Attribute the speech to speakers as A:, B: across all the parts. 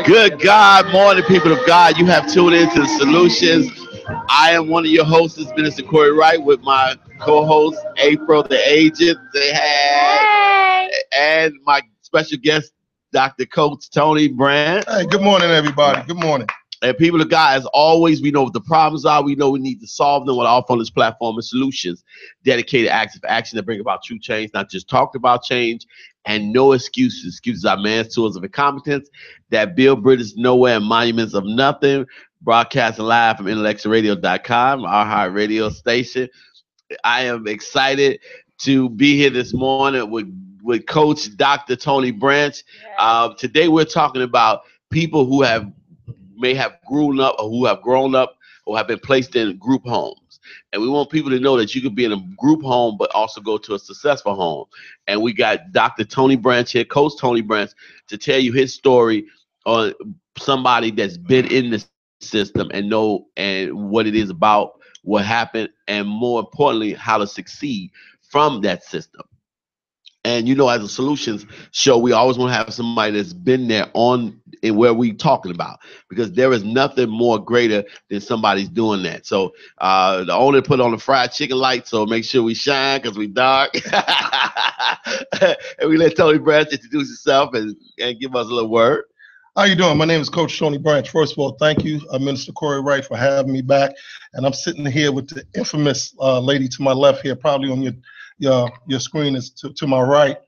A: Good God morning, people of God. You have tuned into the Solutions. I am one of your hosts, Minister Corey Wright, with my co-host, April the Agent. Say hey. And my special guest, Dr. Coach Tony Brandt.
B: Hey, good morning, everybody. Good morning.
A: And people of God, as always, we know what the problems are. We know we need to solve them. With our on this platform is Solutions, dedicated acts of action that bring about true change, not just talked about change, and no excuses. Excuses are man's tools of incompetence that build bridges nowhere and monuments of nothing. Broadcasting live from IntellectualRadio.com, our heart radio station. I am excited to be here this morning with Coach Dr. Tony Brandt. Today we're talking about people who may have grown up or who have grown up or have been placed in group homes. And we want people to know that you can be in a group home but also go to a successful home. And we got Dr. Tony Brandt here, Coach Tony Brandt, to tell you his story on somebody that's been in the system and know and what it is about, what happened, and more importantly, how to succeed from that system. And you know, as a Solutions show, we always want to have somebody that's been there on in where we talking about, because there is nothing more greater than somebody's doing that. So the owner put on the fried chicken light, so make sure we shine because we dark. And we let Tony Brandt introduce himself and give us a little word.
B: How you doing? My name is Coach Tony Brandt. First of all, thank you, Minister Corey Wright, for having me back. And I'm sitting here with the infamous lady to my left here, probably on your screen is to my right,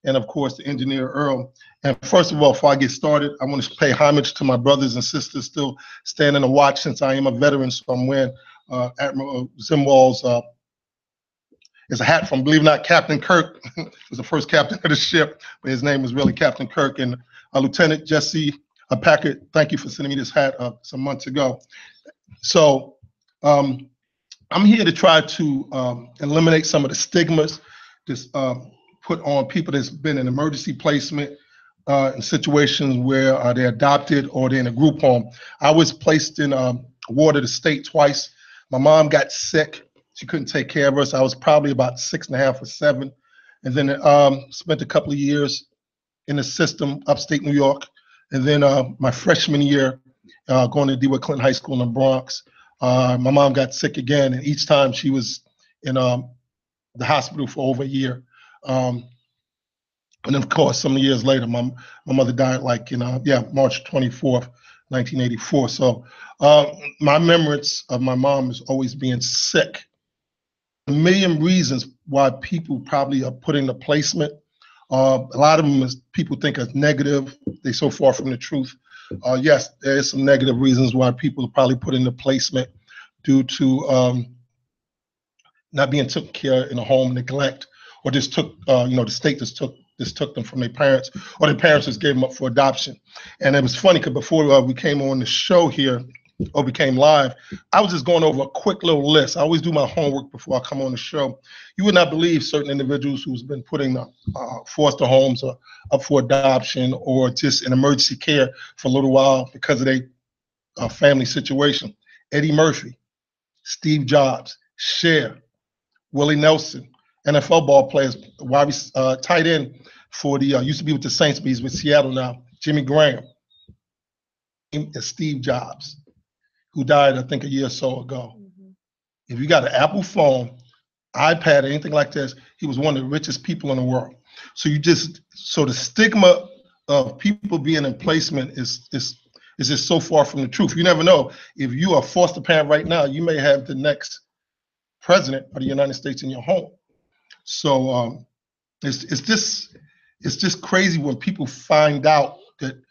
B: and of course the engineer Earl. And first of all, before I get started, I want to pay homage to my brothers and sisters still standing to watch, since I am a veteran. So I'm wearing Admiral Zimwald's it's a hat from, believe it or not, Captain Kirk. Was the first captain of the ship, but his name was really Captain Kirk. And Lieutenant Jesse Packard, thank you for sending me this hat some months ago. So I'm here to try to eliminate some of the stigmas that's put on people that's been in emergency placement in situations where they're adopted or they're in a group home. I was placed in ward of the state twice. My mom got sick. She couldn't take care of us. I was probably about 6.5 or 7. And then spent a couple of years in the system, upstate New York. And then my freshman year, going to DeWitt Clinton High School in the Bronx. My mom got sick again, and each time she was in the hospital for over a year. And then, of course, some years later, my mother died like March 24th, 1984. So my memories of my mom is always being sick. A million reasons why people probably are put in the placement. A lot of them is people think is negative. They're so far from the truth. Yes, there is some negative reasons why people are probably put in the placement due to not being taken care in a home, neglect, or just took, the state just took them from their parents, or their parents just gave them up for adoption. And it was funny because before we came on the show here, or became live, I was just going over a quick little list. I always do my homework before I come on the show. You would not believe certain individuals who's been put in foster homes or up for adoption or just in emergency care for a little while because of their family situation. Eddie Murphy, Steve Jobs, Cher, Willie Nelson, NFL ball players, tight end for the, used to be with the Saints, but he's with Seattle now, Jimmy Graham, and Steve Jobs, who died, I think, a year or so ago. Mm-hmm. If you got an Apple phone, iPad, or anything like this, he was one of the richest people in the world. So the stigma of people being in placement is just so far from the truth. You never know. If you are a foster parent right now, you may have the next president of the United States in your home. So it's just crazy when people find out that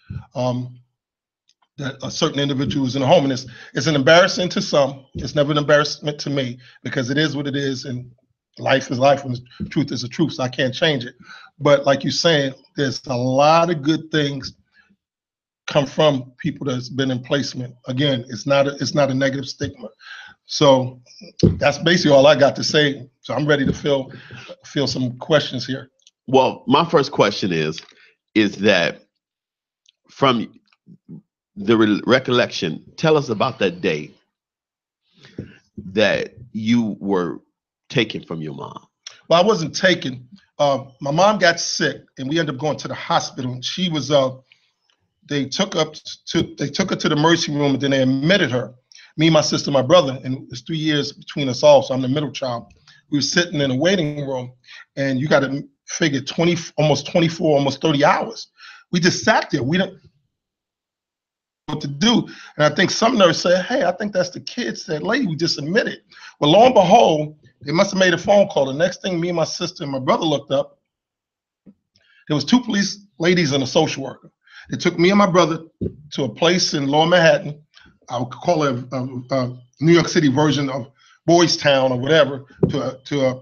B: that a certain individual is in a home, and it's an embarrassment to some. It's never an embarrassment to me, because it is what it is, and life is life, and the truth is the truth, so I can't change it. But like you're saying, there's a lot of good things come from people that's been in placement. Again, it's not a negative stigma. So that's basically all I got to say. So I'm ready to fill some questions here.
A: Well, my first question is that from the recollection, tell us about that day that you were taken from your mom.
B: Well, I wasn't taken. My mom got sick, and we ended up going to the hospital. And she was they took her to the emergency room, and then they admitted her. Me, my sister, my brother, and it's 3 years between us all, so I'm the middle child. We were sitting in a waiting room, and you got to figure almost 24, almost 30 hours. We just sat there. We didn't know what to do. And I think some nurse said, hey, I think that's the kids, that lady we just admitted. Well, lo and behold, they must have made a phone call. The next thing me and my sister and my brother looked up, there was 2 police ladies and a social worker. They took me and my brother to a place in Lower Manhattan. I would call it a New York City version of Boys Town or whatever, to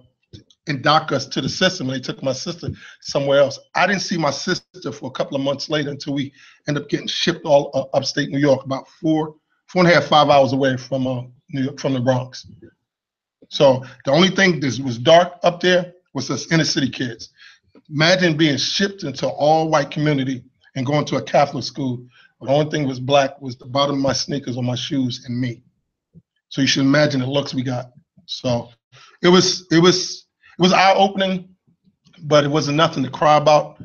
B: induct us to the system. And they took my sister somewhere else. I didn't see my sister for a couple of months later until we ended up getting shipped all upstate New York, about 4.5, 5 hours away from New York, from the Bronx. So the only thing that was dark up there was us inner city kids. Imagine being shipped into an all-white community and going to a Catholic school. The only thing was black was the bottom of my sneakers on my shoes and me. So you should imagine the looks we got. So it was eye-opening, but it wasn't nothing to cry about,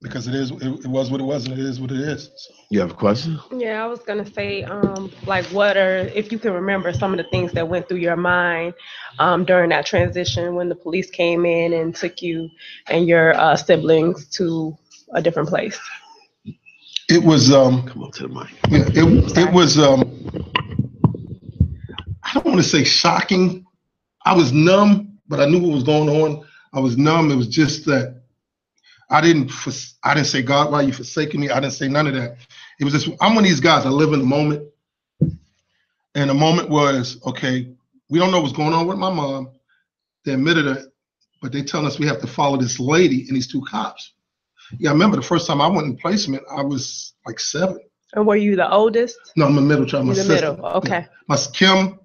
B: because it was what it was, and it is what it is. So.
A: You have a question?
C: Yeah, I was gonna say, like, if you can remember some of the things that went through your mind during that transition when the police came in and took you and your siblings to a different place.
B: It was
A: come on to the mic.
B: Yeah, it was I don't want to say shocking. I was numb, but I knew what was going on. I was numb. It was just that I didn't say, God, why are you forsaking me? I didn't say none of that. It was just, I'm one of these guys. I live in the moment, and the moment was, okay, we don't know what's going on with my mom. They admitted it, but they telling us we have to follow this lady and these 2 cops. Yeah, I remember the first time I went in placement, I was like 7.
C: And were you the oldest?
B: No, I'm the middle child.
C: You're the
B: sister.
C: middle, okay.
B: Yeah. My Kim,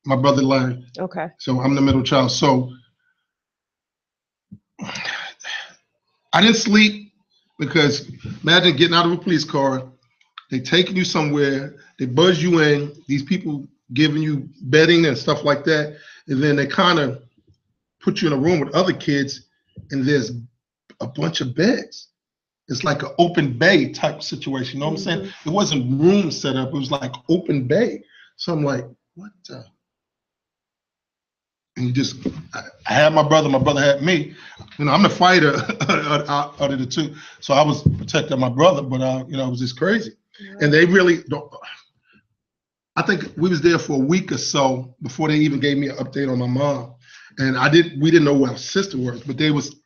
B: my brother Larry.
C: Okay.
B: So I'm the middle child. So I didn't sleep, because imagine getting out of a police car, they taking you somewhere, they buzz you in, these people giving you bedding and stuff like that, and then they kind of put you in a room with other kids, and there's a bunch of beds. It's like an open bay type situation. You know what I'm saying? It wasn't room set up. It was like open bay. So I'm like, what the? And I had my brother had me. You know, I'm the fighter out of the 2. So I was protecting my brother, but it was just crazy. Yeah. And they really don't. I think we was there for a week or so before they even gave me an update on my mom. And we didn't know where our sister was, but they was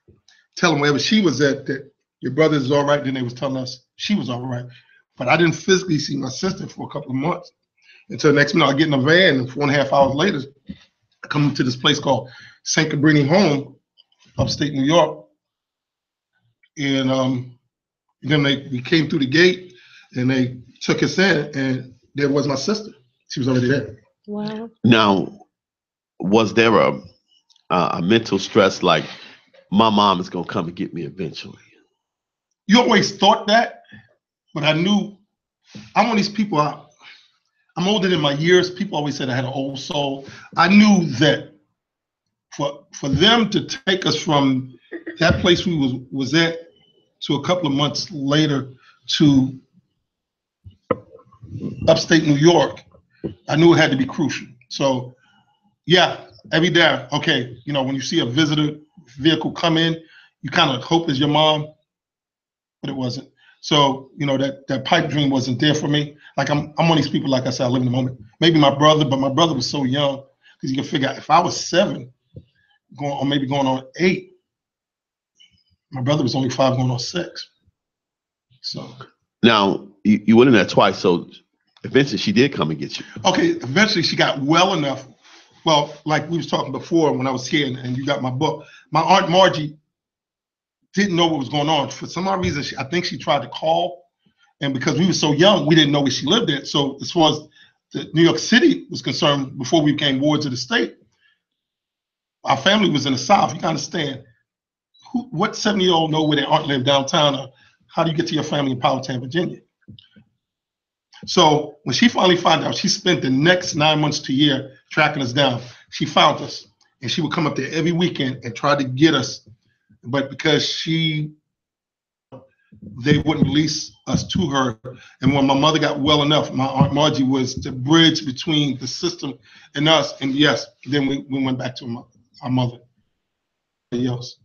B: telling wherever she was at that your brother is all right. Then they was telling us she was all right. But I didn't physically see my sister for a couple of months until the next minute I get in a van, and 4.5 hours later, I come to this place called St. Cabrini Home, upstate New York. And then we came through the gate, and they took us in, and there was my sister. She was already there.
C: Wow.
A: Now, was there a mental stress like, my mom is going to come and get me eventually?
B: You always thought that, but I knew I'm one of these people. I'm older than my years. People always said I had an old soul. I knew that for them to take us from that place we was at to a couple of months later to upstate New York, I knew it had to be crucial. So yeah, every day, okay, when you see a visitor vehicle come in, you kind of hope it's your mom, but it wasn't. So, that pipe dream wasn't there for me. Like I'm one of these people, like I said, I live in the moment. Maybe my brother, but my brother was so young, because you can figure out if I was 7, going on 8, my brother was only 5 going on 6. So
A: now you went in there twice, so eventually she did come and get you.
B: Okay, eventually she got well enough. Well, like we was talking before when I was here, and you got my book, my Aunt Margie didn't know what was going on. For some odd reason, I think she tried to call, and because we were so young, we didn't know where she lived at. So as far as the New York City was concerned, before we became wards of the state, our family was in the South. You can understand, what 7-year-old know where their aunt lived downtown, or how do you get to your family in Powhatan, Virginia? So when she finally found out, she spent the next 9 months to a year tracking us down. She found us, and she would come up there every weekend and try to get us. But because she they wouldn't release us to her. And when my mother got well enough, my Aunt Margie was the bridge between the system and us. And yes, then we went back to our mother. Else.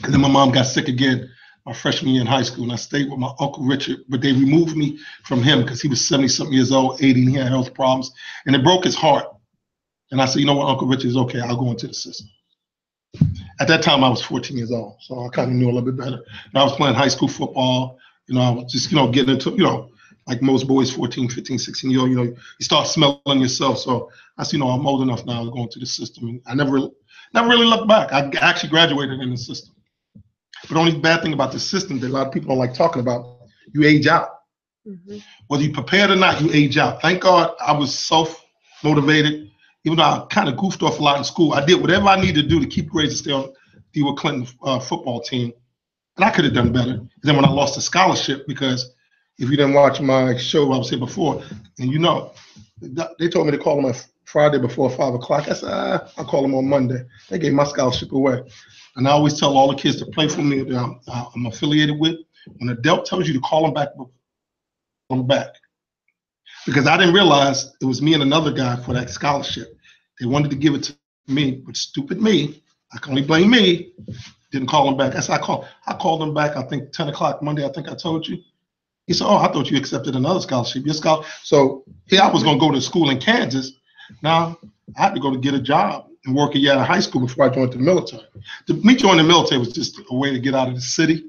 B: And then my mom got sick again my freshman year in high school, and I stayed with my Uncle Richard, but they removed me from him because he was 70-something years old, 80, and he had health problems, and it broke his heart. And I said, you know what, Uncle Richard is okay, I'll go into the system. At that time, I was 14 years old, so I kind of knew a little bit better. And I was playing high school football, I was just, getting into, like most boys, 14, 15, 16 years old, you start smelling yourself. So I said, I'm old enough now to go into the system. And I never really looked back. I actually graduated in the system. But the only bad thing about the system that a lot of people don't like talking about, you age out. Mm-hmm. Whether you prepared or not, you age out. Thank God I was self-motivated. Even though I kind of goofed off a lot in school, I did whatever I needed to do to keep grades and stay on the Stewart Clinton football team. And I could have done better. And then when I lost the scholarship, because if you didn't watch my show, I was here before, and they told me to call them on Friday before 5 o'clock. I said, I'll call them on Monday. They gave my scholarship away. And I always tell all the kids to play for me that I'm affiliated with. When an adult tells you to call them back, call them back. Because I didn't realize it was me and another guy for that scholarship. They wanted to give it to me, but stupid me, I can only blame me, didn't call them back. I said, I called them back, I think 10 o'clock Monday, I think I told you. He said, I thought you accepted another scholarship. So here I was going to go to school in Kansas. Now I had to go to get a job and work a year out of high school before I joined the military. Me joining the military was just a way to get out of the city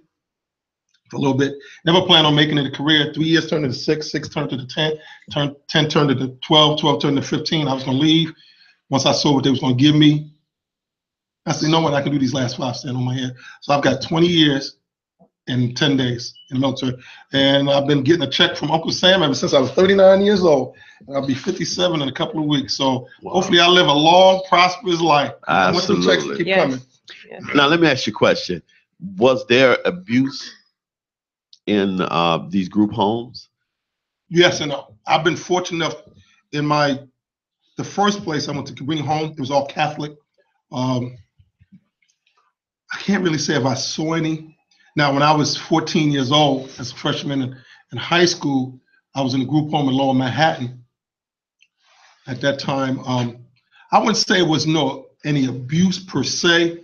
B: for a little bit. Never planned on making it a career. 3 years turned into 6, 6 turned into 10, 10 turned into 12, 12 turned into 15. I was going to leave. Once I saw what they was going to give me, I said, you know what, I can do these last 5 standing on my head. So I've got 20 years and 10 days in the military. And I've been getting a check from Uncle Sam ever since I was 39 years old. And I'll be 57 in a couple of weeks. So hopefully I live a long, prosperous life.
A: Absolutely.
B: Once the checks keep coming.
C: Yes.
A: Now, let me ask you a question. Was there abuse in these group homes?
B: Yes and no. I've been fortunate enough in the first place I went to bring home, it was all Catholic. I can't really say if I saw any. Now, when I was 14 years old, as a freshman in high school, I was in a group home in Lower Manhattan. At that time, I wouldn't say it was any abuse per se,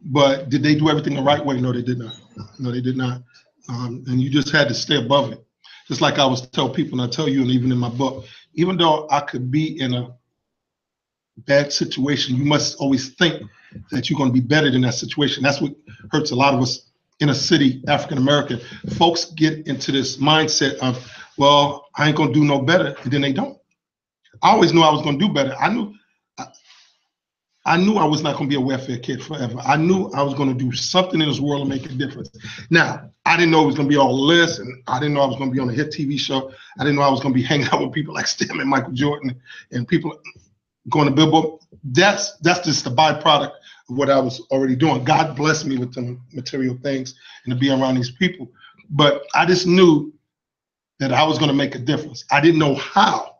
B: but did they do everything the right way? No, they did not. No, they did not. And you just had to stay above it. Just like I always tell people, and I tell you, and even in my book, even though I could be in a bad situation, you must always think that you're going to be better than that situation. That's what hurts a lot of us in a city, African American. Folks get into this mindset of, well, I ain't going to do no better, and then they don't. I always knew I was going to do better. I knew I was not going to be a welfare kid forever. I knew I was going to do something in this world and make a difference. Now, I didn't know it was going to be all this, and I didn't know I was going to be on a hit TV show. I didn't know I was going to be hanging out with people like Stem and Michael Jordan and people going to Billboard. That's just the byproduct of what I was already doing. God blessed me with the material things and to be around these people. But I just knew that I was going to make a difference. I didn't know how.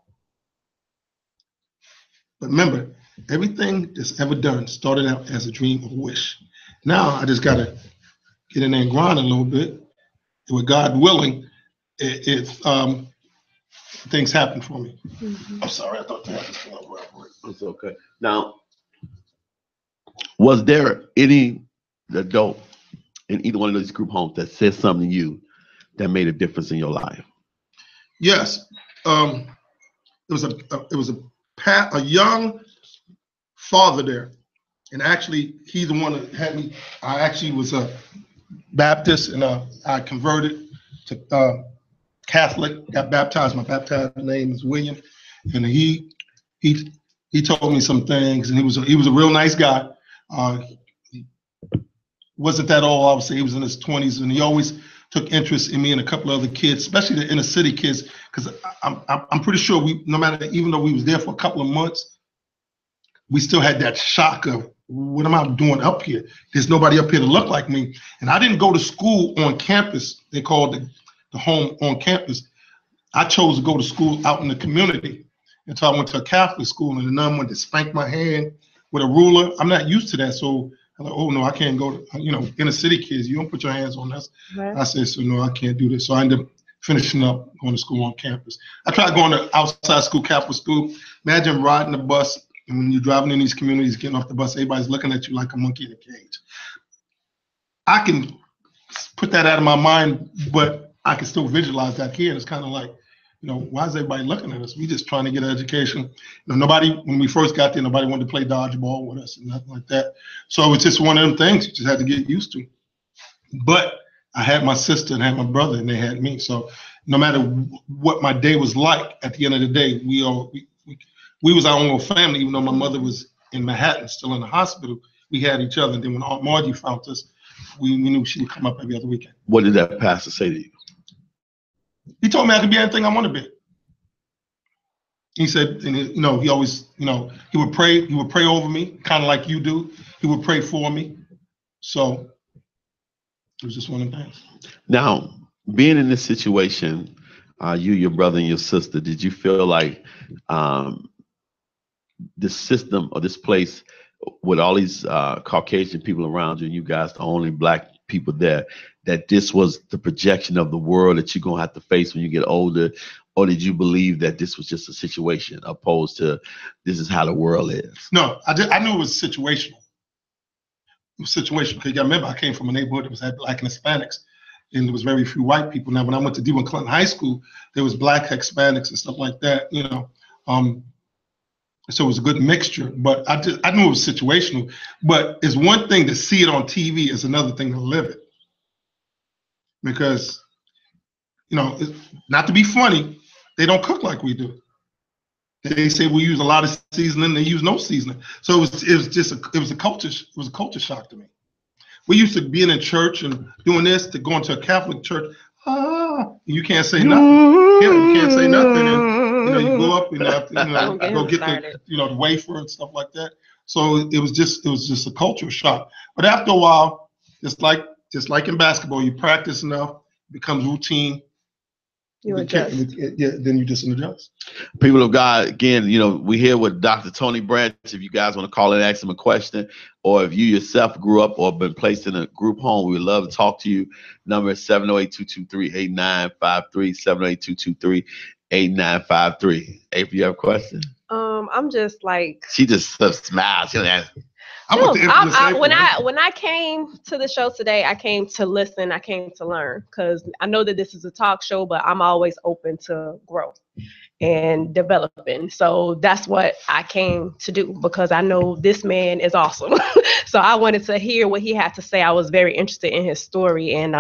B: But remember, everything that's ever done started out as a dream or wish. Now I just got to get in there and grind a little bit. And with God willing, things happen for me. Mm-hmm. I'm sorry, I thought that was going to work.
A: It's okay. Now, was there any adult in either one of these group homes that said something to you that made a difference in your life?
B: Yes. It was a young father there, and actually he's the one that had me. I actually was a Baptist, and I converted to Catholic. Got baptized. My baptized name is William, and he told me some things, and he was a real nice guy. He wasn't that old, obviously. He was in his 20s, and he always took interest in me and a couple of other kids, especially the inner city kids, because I'm pretty sure even though we was there for a couple of months, we still had that shock of, what am I doing up here? There's nobody up here to look like me. And I didn't go to school on campus. They called the home on campus. I chose to go to school out in the community. And so I went to a Catholic school, and the nun wanted to spank my hand with a ruler. I'm not used to that, so I'm like, oh no, I can't go to, inner city kids, you don't put your hands on us.
C: Right.
B: I said, so no, I can't do this. So I ended up finishing up going to school on campus. I tried going to outside school, Catholic school. Imagine riding the bus, and when you're driving in these communities, getting off the bus, everybody's looking at you like a monkey in a cage. I can put that out of my mind, but I can still visualize that here. It's kind of like, why is everybody looking at us? We just trying to get an education. Nobody, when we first got there, nobody wanted to play dodgeball with us and nothing like that. So it was just one of them things you just had to get used to. But I had my sister and had my brother, and they had me. So no matter what my day was like, at the end of the day, we was our own little family. Even though my mother was in Manhattan, still in the hospital, we had each other. And then when Aunt Margie found us, we knew she would come up every other weekend.
A: What did that pastor say to you?
B: He told me I could be anything I want to be. He said, and he always, he would pray over me, kind of like you do. He would pray for me. So it was just one of the things.
A: Now, being in this situation, you, your brother, and your sister, did you feel like this system or this place with all these Caucasian people around you, and you guys the only black people there, that this was the projection of the world that you're gonna have to face when you get older? Or did you believe that this was just a situation opposed to this is how the world is?
B: No, I knew it was situational. It was situational because you remember I came from a neighborhood that was had black and Hispanics, and there was very few white people. Now, when I went to D1 Clinton High School, there was black Hispanics and stuff like that, so it was a good mixture, but I knew it was situational. But it's one thing to see it on TV, it's another thing to live it. Because, not to be funny, they don't cook like we do. They say we use a lot of seasoning, they use no seasoning. So it was a culture shock to me. We used to being in church and doing this, to going to a Catholic church, you can't say nothing. You can't say nothing. And, you go up and go get the wafer and stuff like that. So it was just a culture shock. But after a while, just like in basketball, you practice enough, it becomes routine.
C: You adjust.
B: Then you just adjust.
A: People of God, again, we're here with Dr. Tony Branch. If you guys want to call and ask him a question, or if you yourself grew up or been placed in a group home, we would love to talk to you. Number is 708-223-8953, 708-223-8953. If you have a question.
C: I'm just like.
A: She just smiles. She'll ask.
C: When I came to the show today, I came to listen. I came to learn, because I know that this is a talk show, but I'm always open to growth and developing. So that's what I came to do, because I know this man is awesome. So I wanted to hear what he had to say. I was very interested in his story, and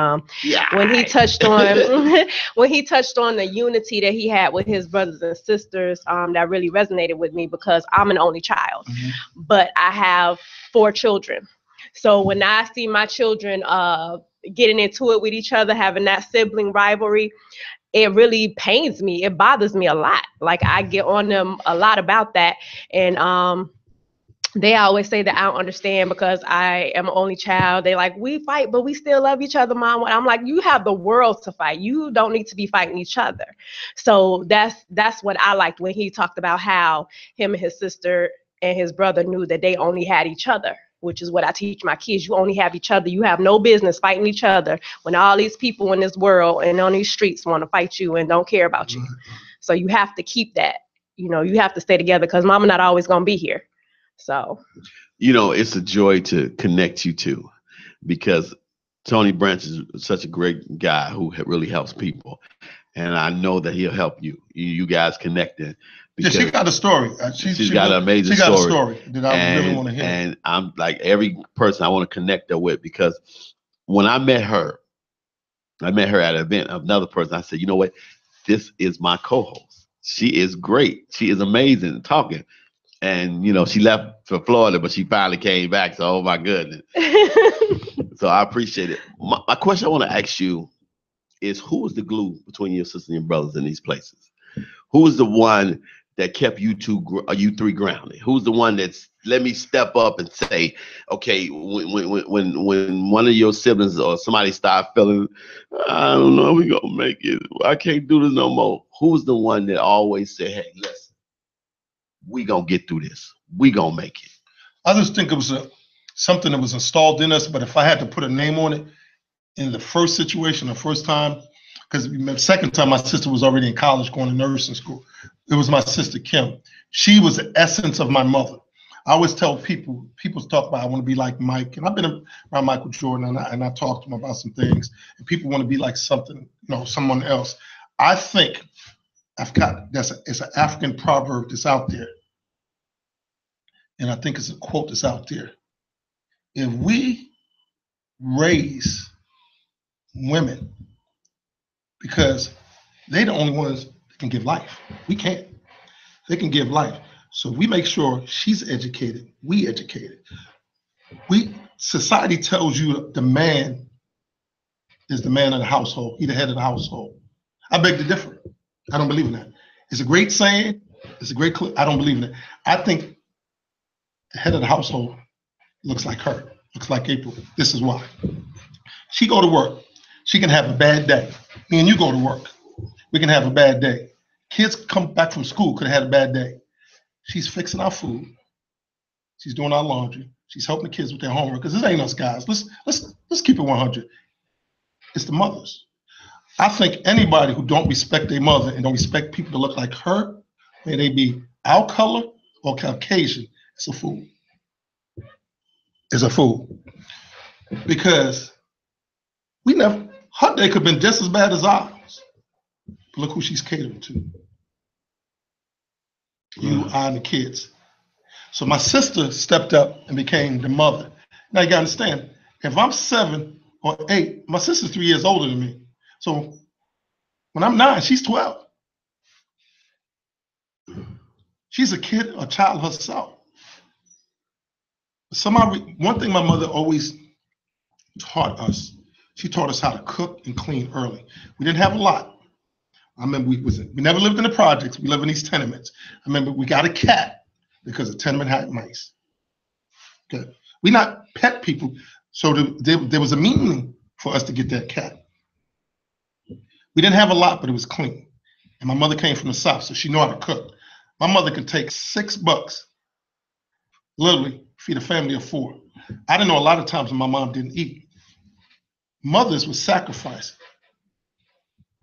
C: when he touched on the unity that he had with his brothers and sisters, that really resonated with me, because I'm an only child, but I have 4 children. So when I see my children getting into it with each other, having that sibling rivalry, it really pains me. It bothers me a lot. Like, I get on them a lot about that. And they always say that I don't understand because I am an only child. They like, we fight, but we still love each other, Mom. I'm like, you have the world to fight. You don't need to be fighting each other. So that's what I liked when he talked about how him and his sister and his brother knew that they only had each other, which is what I teach my kids. You only have each other. You have no business fighting each other when all these people in this world and on these streets want to fight you and don't care about you. So you have to keep that. You have to stay together, because Mama not always going to be here. So,
A: it's a joy to connect you two, because Tony Branch is such a great guy who really helps people. And I know that he'll help you. You guys connected.
B: Yeah, she got a story.
A: She's got an amazing story.
B: She got a story that I really want to hear.
A: And I'm like, every person I want to connect her with, because when I met her at an event of another person. I said, you know what? This is my co-host. She is great. She is amazing talking. And, she left for Florida, but she finally came back. So, oh, my goodness. So I appreciate it. My question I want to ask you is, who was the glue between your sister and your brothers in these places? Who was the one that kept you three grounded? Who's the one that's, let me step up and say, okay, when one of your siblings or somebody start feeling, I don't know if we gonna make it, I can't do this no more. Who's the one that always said, hey, listen, we gonna get through this. We gonna make it.
B: I just think it was something that was installed in us. But if I had to put a name on it, in the first situation, the first time, because the second time my sister was already in college going to nursing school, it was my sister Kim. She was the essence of my mother. I always tell people talk about I want to be like Mike, and I've been around Michael Jordan, and I talked to him about some things, and people want to be like something, someone else. I think it's an African proverb that's out there, and I think it's a quote that's out there. If we raise women, because they're the only ones that can give life. We can't. They can give life. So we make sure she's educated, we educated. Society tells you the man is the man of the household. He's the head of the household. I beg to differ. I don't believe in that. It's a great saying. It's a great clip. I don't believe in it. I think the head of the household looks like her, looks like April. This is why. She go to work. She can have a bad day. Me and you go to work. We can have a bad day. Kids come back from school, could have had a bad day. She's fixing our food. She's doing our laundry. She's helping the kids with their homework. Because this ain't us guys. Let's keep it 100. It's the mothers. I think anybody who don't respect their mother and don't respect people that look like her, may they be our color or Caucasian, it's a fool. It's a fool. Because her day could have been just as bad as ours. But look who she's catering to. You, I, and the kids. So my sister stepped up and became the mother. Now you gotta understand, if I'm 7 or 8, my sister's 3 years older than me. So when I'm 9, she's 12. She's a kid, a child herself. One thing my mother always taught us, she taught us how to cook and clean early. We didn't have a lot. I remember we never lived in the projects. We lived in these tenements. I remember we got a cat because the tenement had mice. Okay, we're not pet people, so there was a meaning for us to get that cat. We didn't have a lot, but it was clean. And my mother came from the South, so she knew how to cook. My mother could take $6, literally feed a family of 4. I didn't know a lot of times when my mom didn't eat. Mothers would sacrifice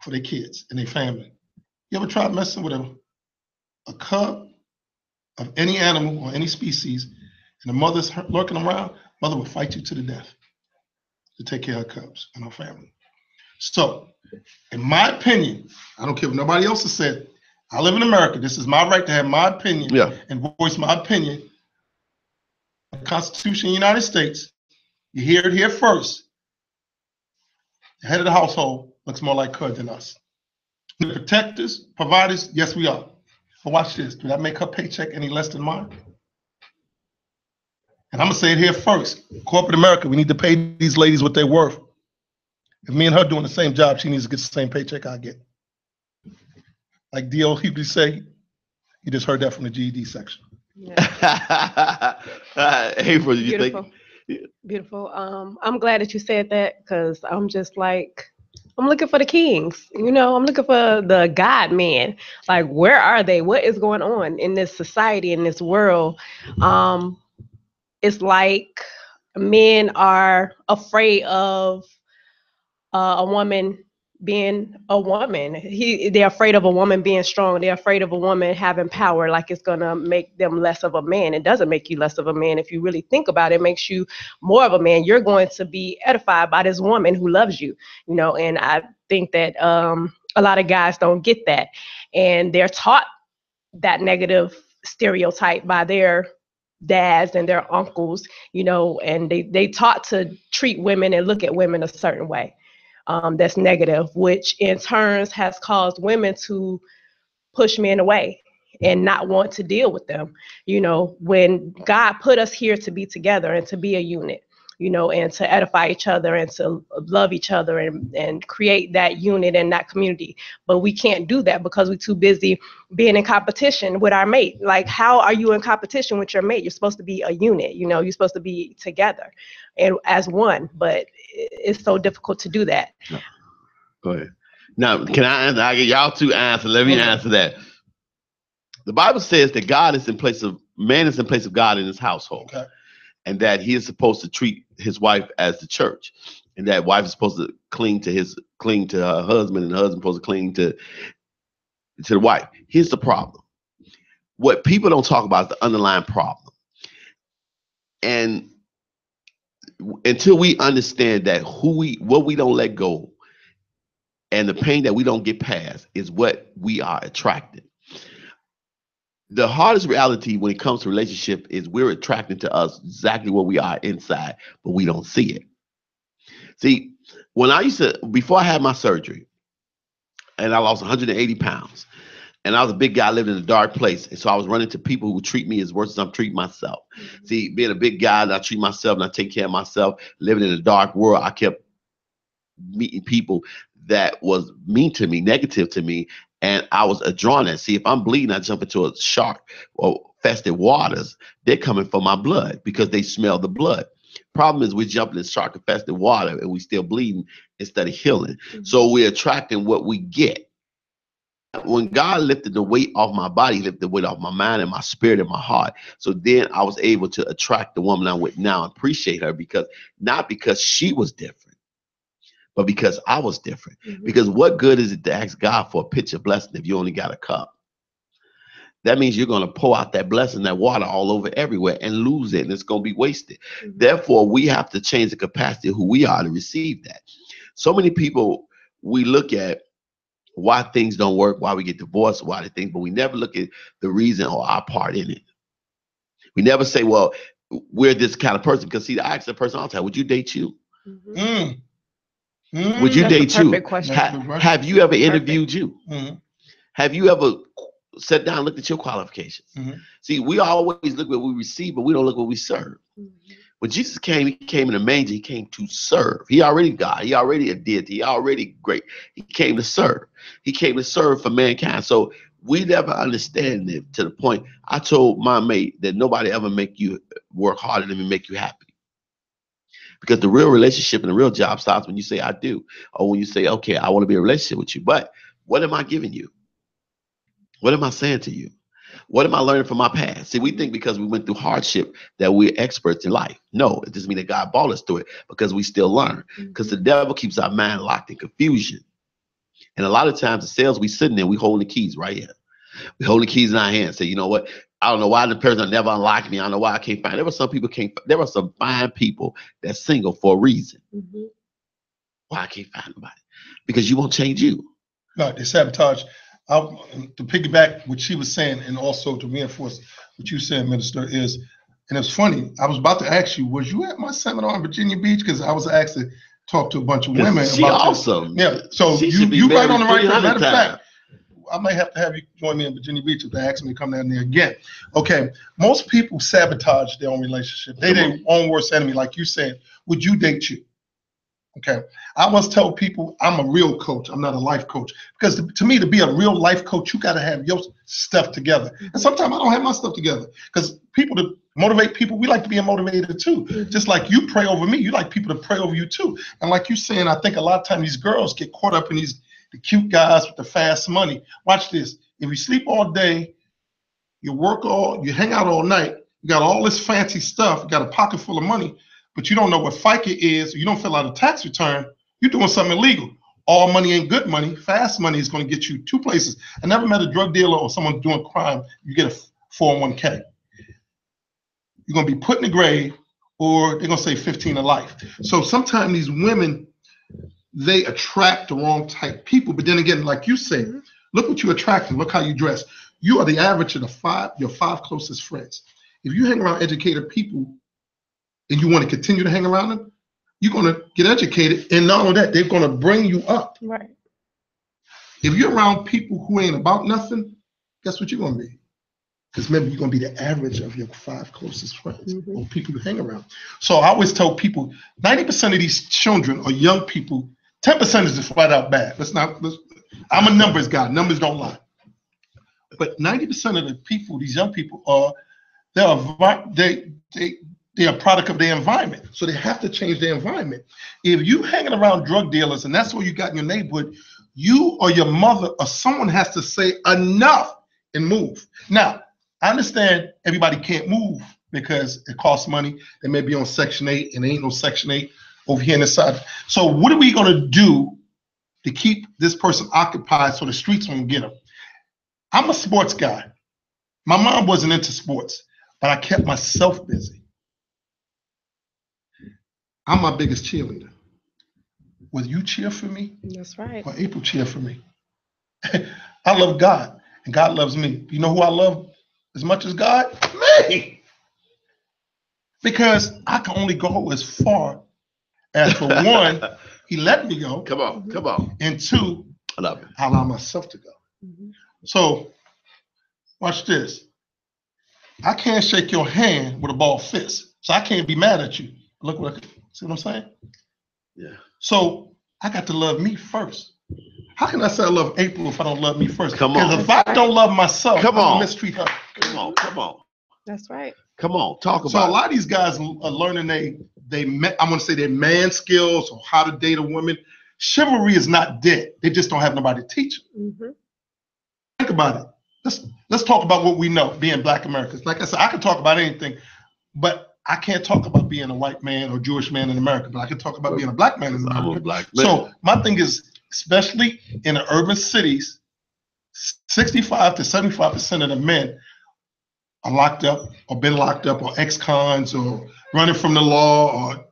B: for their kids and their family. You ever tried messing with a cub of any animal or any species, and the mother's lurking around? Mother will fight you to the death to take care of her cubs and her family. So, in my opinion, I don't care what nobody else has said. I live in America. This is my right to have my opinion and voice my opinion. The Constitution of the United States, you hear it here first. The head of the household looks more like her than us. The protectors, providers, yes, we are. But watch this. Do that make her paycheck any less than mine? And I'm going to say it here first. Corporate America, we need to pay these ladies what they're worth. If me and her doing the same job, she needs to get the same paycheck I get. Like D.O. Hughley say, you just heard that from the GED section.
C: Yeah.
A: April, you
C: Beautiful. Beautiful. I'm glad that you said that, because I'm just like, I'm looking for the kings, I'm looking for the God man. Like, where are they? What is going on in this society, in this world? It's like men are afraid of a woman being a woman. They're afraid of a woman being strong. They're afraid of a woman having power, like it's gonna make them less of a man. It doesn't make you less of a man. If you really think about it, it makes you more of a man. You're going to be edified by this woman who loves you, and I think that a lot of guys don't get that. And they're taught that negative stereotype by their dads and their uncles, and they taught to treat women and look at women a certain way. That's negative, which in turn has caused women to push men away and not want to deal with them. When God put us here to be together and to be a unit, and to edify each other and to love each other and create that unit and that community. But we can't do that because we're too busy being in competition with our mate. Like, how are you in competition with your mate? You're supposed to be a unit, you're supposed to be together and as one, but it's so difficult to do that.
A: Go ahead. Now, can I answer? I get y'all to answer. Let me answer that. The Bible says that man is in place of God in his household.
B: Okay.
A: and that he is supposed to treat his wife as the church, and that wife is supposed to cling to her husband, and the husband is supposed to cling to the wife. Here's the problem. What people don't talk about is the underlying problem. And until we understand that what we don't let go and the pain that we don't get past is what we are attracting. The hardest reality when it comes to relationship is we're attracting to us exactly what we are inside, but we don't see it. See, before I had my surgery, and I lost 180 pounds, and I was a big guy living in a dark place. And so I was running to people who treat me as worse as I'm treating myself. Mm-hmm. See, being a big guy, and I treat myself and I take care of myself, living in a dark world, I kept meeting people that was mean to me, negative to me. And I was drawn to see if I'm bleeding, I jump into a shark or infested waters. They're coming for my blood because they smell the blood. Problem is we're jumping in shark infested water and we still bleeding instead of healing. Mm-hmm. So we're attracting what we get. When God lifted the weight off my body, lifted the weight off my mind and my spirit and my heart. So then I was able to attract the woman I'm with now and appreciate her not because she was different, but because I was different. Mm-hmm. Because what good is it to ask God for a pitcher blessing if you only got a cup? That means you're going to pour out that blessing, that water all over everywhere and lose it, and it's going to be wasted. Mm-hmm. Therefore, we have to change the capacity of who we are to receive that. So many people, we look at why things don't work, why we get divorced, why they think, but we never look at the reason or our part in it. We never say, well, we're this kind of person. Because see, I ask the person all the time, would you date you? Mm-hmm. Mm-hmm. Would you date you? Have you ever interviewed you? Mm-hmm. Have you ever sat down and looked at your qualifications? Mm-hmm. See, we always look what we receive, but we don't look what we serve. Mm-hmm. When Jesus came, he came in a manger. He came to serve. He already God. He already a deity. He already great. He came to serve. He came to serve for mankind. So we never understand it to the point. I told my mate that nobody ever make you work harder than me make you happy. Because the real relationship and the real job starts when you say I do, or when you say, okay, I want to be in a relationship with you. But what am I giving you? What am I saying to you? What am I learning from my past? See, we think because we went through hardship that we're experts in life. No, it doesn't mean that God brought us through it because we still learn. Because the devil keeps our mind locked in confusion. And a lot of times the cells we sitting in, we hold the keys right here. We hold the keys in our hands. Say, you know what? I don't know why the person never unlocked me. I don't know why I can't find. There were some fine people that's single for a reason. Mm-hmm. Why I can't find nobody? Because you won't change you.
B: No, they sabotage. To piggyback what she was saying and also to reinforce what you said, Minister, is, and it's funny, I was about to ask you, was you at my seminar in Virginia Beach? Because I was asked to talk to a bunch of women.
A: She about awesome.
B: This. Yeah, so you right on the right track. Matter of fact, I might have to have you join me in Virginia Beach if they ask me to come down there again. Okay, most people sabotage their own relationship. They their own worst enemy. Like you said, would you date you? Okay, I must tell people I'm a real coach. I'm not a life coach. Because to me, to be a real life coach, you got to have your stuff together. And sometimes I don't have my stuff together. Because people to motivate people, we like to be motivated too. Just like you pray over me, you like people to pray over you too. And like you saying, I think a lot of times these girls get caught up in the cute guys with the fast money. Watch this. If you sleep all day, you hang out all night, you got all this fancy stuff, you got a pocket full of money, but you don't know what FICA is, or you don't fill out a tax return, you're doing something illegal. All money ain't good money. Fast money is going to get you two places. I never met a drug dealer or someone doing crime, you get a 401k. You're going to be put in the grave, or they're going to say 15 to life. So sometimes these women, they attract the wrong type people. But then again, like you say, look what you attracting. Look how you dress. You are the average of your five closest friends. If you hang around educated people, and you want to continue to hang around them, you're going to get educated. And not only that, they're going to bring you up.
C: Right.
B: If you're around people who ain't about nothing, guess what you're going to be? Because remember, you're going to be the average of your five closest friends or people you hang around. So I always tell people, 90% of these children or young people, 10% is just flat out bad. I'm a numbers guy. Numbers don't lie. But 90% of the people, these young people, they're a product of their environment. So they have to change their environment. If you hanging around drug dealers and that's all you got in your neighborhood, you or your mother or someone has to say enough and move. Now, I understand everybody can't move because it costs money. They may be on Section 8, and there ain't no Section 8 over here in the side. So what are we going to do to keep this person occupied so the streets won't get them? I'm a sports guy. My mom wasn't into sports, but I kept myself busy. I'm my biggest cheerleader. Whether you cheer for me,
C: that's right,
B: or April cheer for me, I love God, and God loves me. You know who I love as much as God? Me. Because I can only go as far as, for one, he let me go.
A: Come on, come on.
B: And two,
A: I love it.
B: I allow myself to go. So, watch this. I can't shake your hand with a ball fist, so I can't be mad at you. Look what see what I'm saying?
A: Yeah.
B: So I got to love me first. How can I say I love April if I don't love me first?
A: Come on.
B: Because if I don't love myself,
A: Come
B: I'm
A: on.
B: gonna mistreat her.
A: Come on, come on.
C: that's right.
A: Come on, talk about
B: So a lot of these guys are learning I want to say their man skills or how to date a woman. Chivalry is not dead. They just don't have nobody to teach them. Think about it. Let's talk about what we know, being Black Americans. Like I said, I can talk about anything, but I can't talk about being a white man or Jewish man in America, but I can talk about being a Black man in America.
A: I'm a Black man.
B: So my thing is, especially in the urban cities, 65 to 75% of the men are locked up or been locked up or ex-cons or running from the law or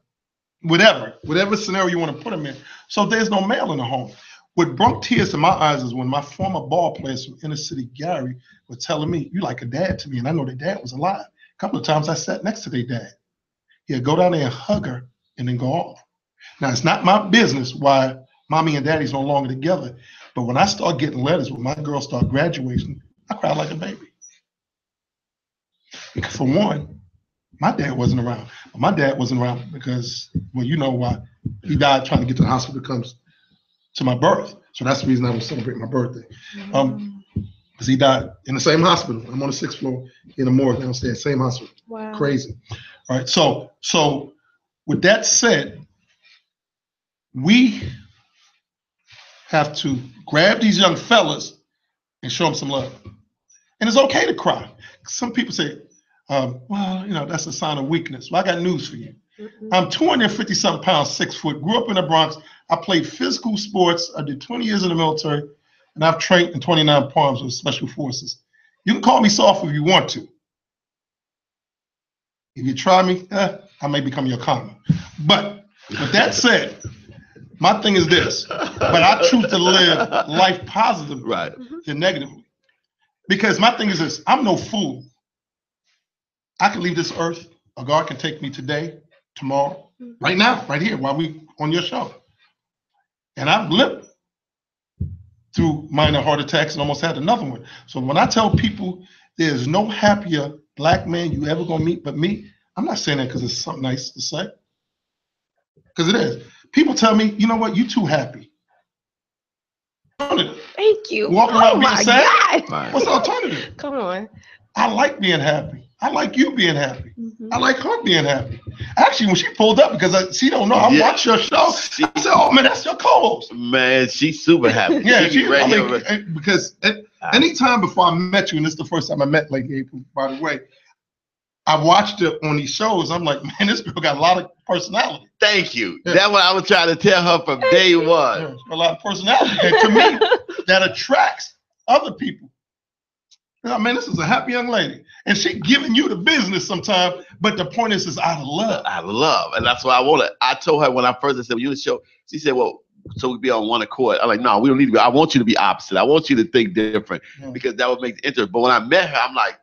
B: whatever scenario you want to put them in. So there's no male in the home. What brought tears to my eyes is when my former ball players from inner city Gary were telling me, you like a dad to me, and I know their dad was alive. A couple of times I sat next to their dad. He'd go down there and hug her and then go off. Now, it's not my business why mommy and daddy's no longer together, but when I start getting letters, when my girls start graduating, I cried like a baby. Because for one, my dad wasn't around. My dad wasn't around because, well, you know why. He died trying to get to the hospital that comes to my birth. So that's the reason I don't celebrate my birthday. Because he died in the same hospital. I'm on the 6th floor in the morgue downstairs, same hospital.
C: Wow.
B: Crazy. All right. So with that said, we have to grab these young fellas and show them some love. And it's okay to cry. Some people say, well, you know, that's a sign of weakness. Well, I got news for you. I'm 250-something pounds, 6 foot, grew up in the Bronx. I played physical sports. I did 20 years in the military, and I've trained in 29 arms with special forces. You can call me soft if you want to. If you try me, I may become your karma. But with that said, my thing is this, but I choose to live life positively than negatively. Because my thing is this, I'm no fool. I can leave this earth, or God can take me today, tomorrow, right now, right here, while we on your show. And I've lived through minor heart attacks and almost had another one. So when I tell people there's no happier Black man you ever gonna meet but me, I'm not saying that because it's something nice to say. Because it is. People tell me, you know what, you too happy.
C: Thank you.
B: Walking around being sad?
C: God.
B: What's the alternative?
C: Come on.
B: I like being happy. I like you being happy. I like her being happy. Actually, when she pulled up, because she don't know, I watch your show. I said, oh, man, that's your co-host.
A: Man, she's super happy.
B: Yeah, because anytime before I met you, and this is the first time I met Lady April, by the way, I watched her on these shows. I'm like, man, this girl got a lot of personality.
A: Thank you. Yeah. That's what I was trying to tell her from day one.
B: Yeah, a lot of personality. And to me, that attracts other people. I mean, this is a happy young lady. And she giving you the business sometimes, but the point is out of love.
A: Out of love. And that's what I wanted. I told her when I first said, well, you the show, she said, well, so we'd be on one accord. I'm like, no, we don't need to be. I want you to be opposite. I want you to think different because that would make it interesting. But when I met her, I'm like,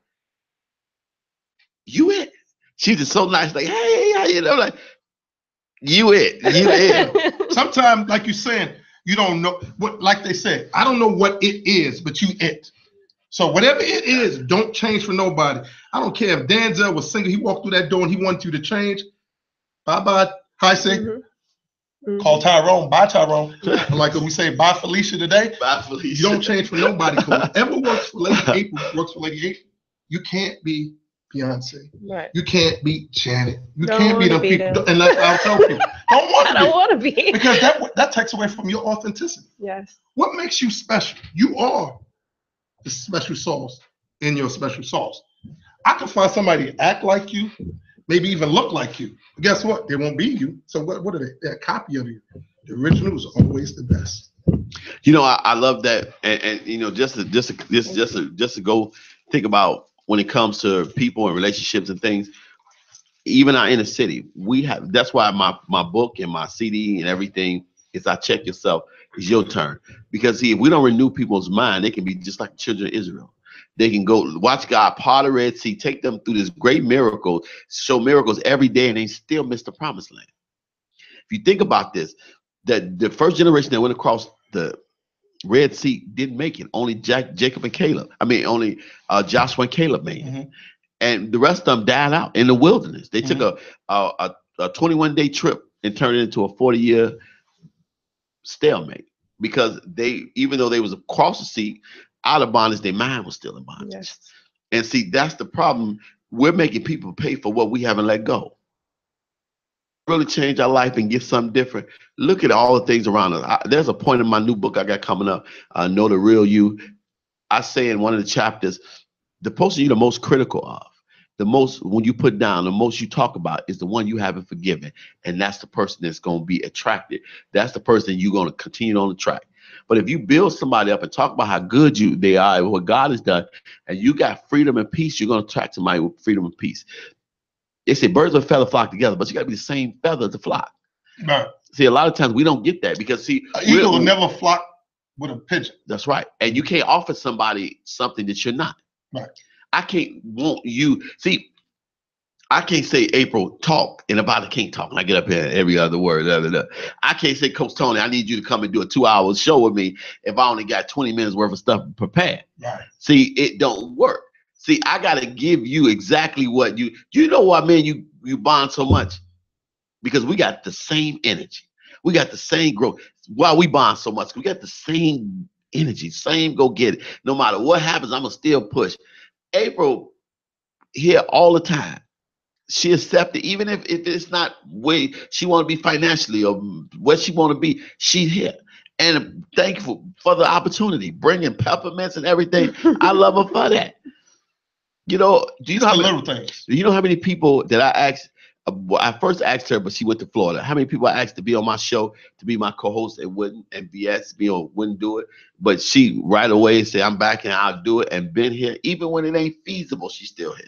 A: you it? She's just so nice. Like, hey, how you know? I'm like, you it. You it.
B: Sometimes, like you're saying, you don't know what, like they say, I don't know what it is, but you it. So whatever it is, don't change for nobody. I don't care if Denzel was single, he walked through that door and he wanted you to change. Bye-bye. Hi, say. Call Tyrone. Bye, Tyrone. Like we say, bye, Felicia today.
A: Bye, Felicia.
B: You don't change for nobody. Whatever works for Lady April works for Lady April. You can't be Beyonce. Right. You can't be Janet. You can't be them people. And I'll tell people, don't want to be. Because that takes away from your authenticity.
C: Yes.
B: What makes you special? You are the special sauce in your special sauce. I can find somebody act like you, maybe even look like you. But guess what? They won't be you. So what are they? They're a copy of you. The original is always the best.
A: You know, I love that, and you know, just to go think about when it comes to people and relationships and things. Even our inner city, we have. That's why my book and my CD and everything is I check yourself. It's your turn, because see, if we don't renew people's mind, they can be just like the children of Israel. They can go watch God part the Red Sea, take them through this great miracle, show miracles every day, and they still miss the promised land. If you think about this, that the first generation that went across the Red Sea didn't make it. Only Jacob and Caleb. I mean, only Joshua and Caleb made it. And the rest of them died out in the wilderness. They took a 21-day trip and turned it into a 40-year stalemate, because they, even though they was across the sea, out of bondage, their mind was still in bondage.
C: Yes.
A: And see, that's the problem. We're making people pay for what we haven't let go. Really change our life and get something different. Look at all the things around us. There's a point in my new book I got coming up, Know the Real You. I say in one of the chapters, the person you're the most critical of, the most, when you put down, the most you talk about is the one you haven't forgiven. And that's the person that's going to be attracted. That's the person you're going to continue on the track. But if you build somebody up and talk about how good they are and what God has done, and you got freedom and peace, you're going to attract somebody with freedom and peace. They say birds of a feather flock together, but you got to be the same feather to flock.
B: Right.
A: See, a lot of times we don't get that, because see,
B: an eagle will never flock with a pigeon.
A: That's right. And you can't offer somebody something that you're not.
B: Right.
A: I can't want you. See, I can't say, April, talk, and about it can't talk. And I get up here every other word. I can't say, Coach Tony, I need you to come and do a 2-hour show with me if I only got 20 minutes worth of stuff prepared.
B: Right.
A: See, it don't work. See, I got to give you exactly what you know what, man, you bond so much, because we got the same energy. We got the same growth. Why we bond so much? We got the same energy, same go get it. No matter what happens, I'm going to still push. April here all the time. She accepted, even if it's not where she want to be financially or where she want to be, she's here. And thankful for the opportunity, bringing peppermints and everything. I love her for that. You know, do you know how many people that I asked? I first asked her, but she went to Florida. How many people I asked to be on my show, to be my co-host, and wouldn't, and BS wouldn't do it. But she right away said, I'm back and I'll do it, and been here. Even when it ain't feasible, she's still here.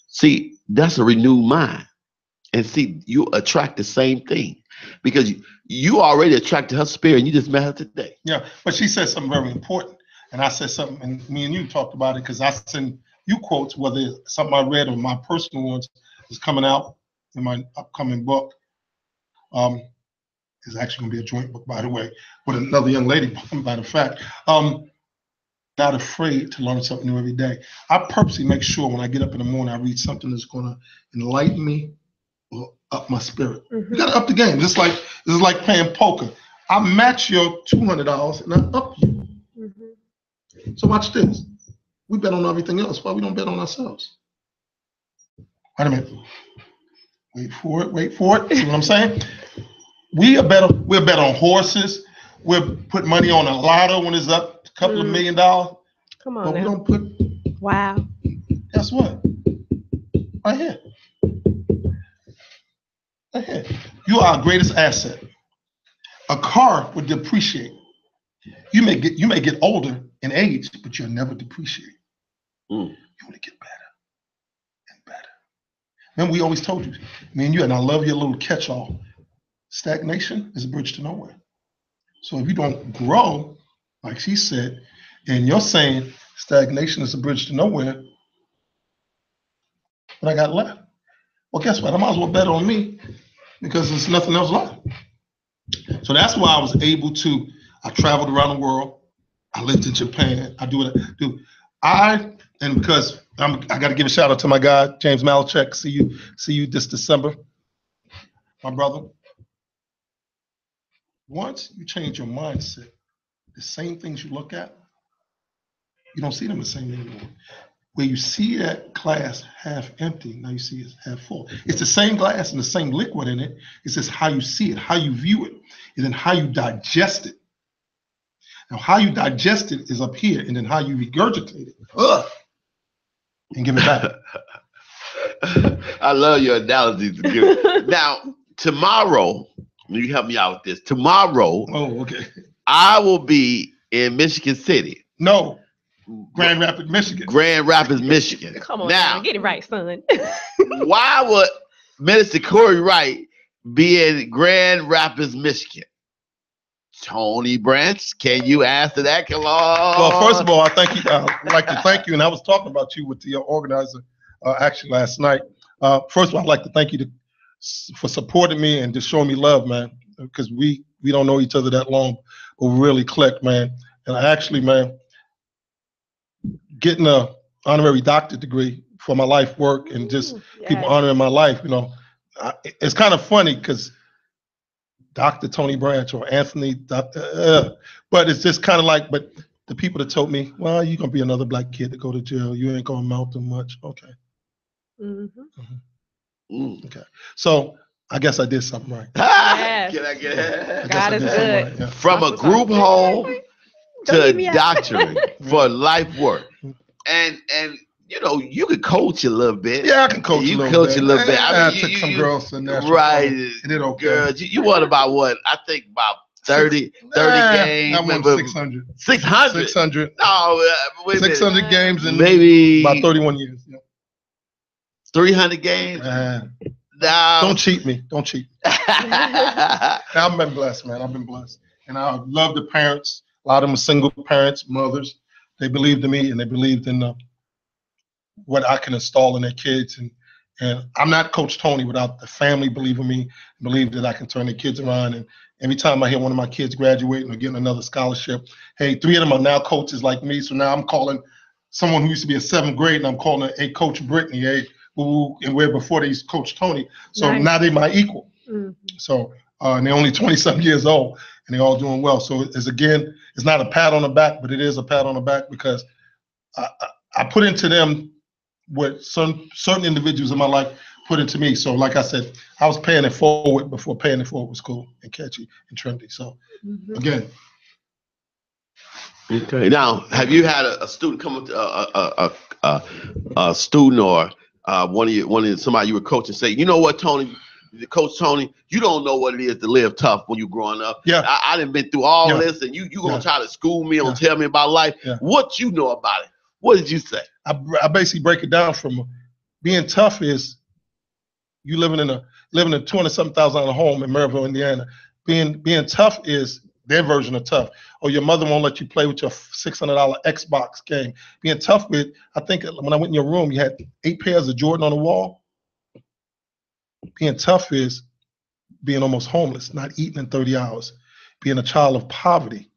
A: See, that's a renewed mind. And see, you attract the same thing, because you already attracted her spirit, and you just met her today.
B: Yeah, but she said something very important. And I said something, and me and you talked about it, because I send you quotes, whether it's something I read or my personal ones is coming out in my upcoming book. It's actually going to be a joint book, by the way, with another young lady, by the fact. Not afraid to learn something new every day. I purposely make sure when I get up in the morning, I read something that's going to enlighten me or up my spirit. You got to up the game. This is like playing poker. I match your $200 and I up you. So watch this. We bet on everything else. Why we don't bet on ourselves? Wait a minute. Wait for it. See what I'm saying? We're bet on horses. We'll put money on a lotto when it's up a couple of $1 million.
C: Come on,
B: but
C: now.
B: we don't put.
C: Wow.
B: Guess what? Right here. Right here. You are our greatest asset. A car would depreciate. You may get older in age, but you'll never depreciate. You only get better and better. Remember, we always told you, me and you, and I love your little catch-all. Stagnation is a bridge to nowhere. So if you don't grow, like she said, and you're saying stagnation is a bridge to nowhere, what I got left? Well, guess what? I might as well bet on me, because there's nothing else left. So that's why I was able to. I traveled around the world. I lived in Japan. I do what I do. And because I got to give a shout out to my guy James Malachek. See you this December, my brother. Once you change your mindset, the same things you look at, you don't see them the same anymore. Where you see that glass half empty, now you see it half full. It's the same glass and the same liquid in it. It's just how you see it, how you view it, and then how you digest it. Now, how you digest it is up here, and then how you regurgitate it. and give it back.
A: I love your analogies. Now, tomorrow, you help me out with this. Tomorrow,
B: Okay.
A: I will be in Michigan City.
B: No, Grand Rapids, Michigan.
A: Grand Rapids, Michigan.
C: Come on
A: now,
C: get it right, son.
A: Why would Minister Corey Wright be in Grand Rapids, Michigan? Tony Branch, can you answer that? Come on.
B: Well, first of all, I thank you. I'd like to thank you, and I was talking about you with the organizer actually last night. First of all, I'd like to thank you for supporting me and just showing me love, man, because we don't know each other that long, but we really clicked, man. And I actually, man, getting a honorary doctorate degree for my life work and just people honoring my life, you know, it's kind of funny because Dr. Tony Branch or Anthony, but it's just kind of like, but the people that told me, well, you're going to be another black kid to go to jail. You ain't going to amount to much. Okay. Okay. So I guess I did something right.
C: Yes.
A: Can I get it?
C: God is good.
B: Right, yeah.
A: From a group home to doctorate for life work. And you know, you could coach a little bit.
B: Yeah, I can coach a little bit. I
A: mean,
B: took some girls to national.
A: Right.
B: It did okay.
A: Girls, you won about what? I think about 30 games.
B: I won 600.
A: 600?
B: 600.
A: No, wait a minute.
B: 600 games in
A: maybe
B: about 31 years. Yeah.
A: 300 games?
B: No. Don't cheat me. Don't cheat. I've been blessed, man. I've been blessed. And I love the parents. A lot of them are single parents, mothers. They believed in me and they believed in what I can install in their kids. And I'm not Coach Tony without the family believing me, believe that I can turn their kids around. And every time I hear one of my kids graduating or getting another scholarship, hey, 3 of them are now coaches like me. So now I'm calling someone who used to be in 7th grade and I'm calling her, hey, Coach Brittany, hey, and where before they used to Coach Tony. So now they're my equal. So and they're only 20-something years old and they're all doing well. So it's not a pat on the back, but it is a pat on the back because I put into them what certain individuals in my life put into me. So like I said, I was paying it forward before paying it forward was cool and catchy and trendy. So again.
A: Okay. Now, have you had a student come up to a student or one of somebody you were coaching say, you know what, Tony, Coach Tony, you don't know what it is to live tough when you're growing up.
B: Yeah.
A: I done been through all this, and you gonna try to school me and tell me about life. Yeah. What you know about it? What did you say? I basically break it down from being tough is you living in a $200,000 home in Maryville, Indiana. Being tough is their version of tough. Or your mother won't let you play with your $600 Xbox game. Being tough with, I think when I went in your room, you had 8 pairs of Jordan on the wall. Being tough is being almost homeless, not eating in 30 hours, being a child of poverty,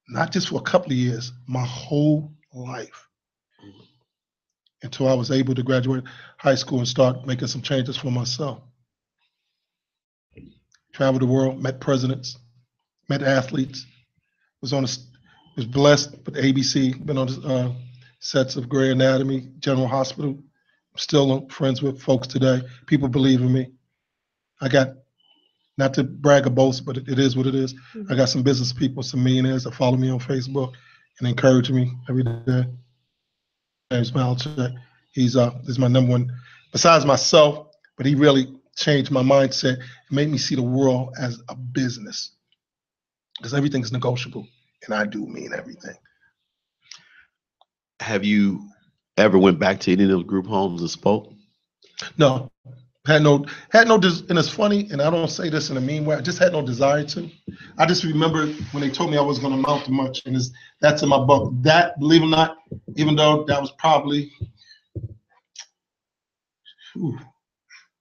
A: not just for a couple of years, my whole life, until I was able to graduate high school and start making some changes for myself. Traveled the world, met presidents, met athletes, was blessed with ABC, been on sets of Grey Anatomy, General Hospital. Still friends with folks today. People believe in me. I got, not to brag or boast, but it is what it is. I got some business people, some millionaires that follow me on Facebook and encourage me every day. James Malchek, he's my number one, besides myself, but he really changed my mindset and made me see the world as a business. Because everything's negotiable, and I do mean everything. Have you ever went back to any of those group homes and spoke? No.
B: Had no, and it's funny, and I don't say this in a mean way, I just had no desire to. I just remember when they told me I was going to amount to much, and that's in my book. That, believe it or not, even though that was probably, and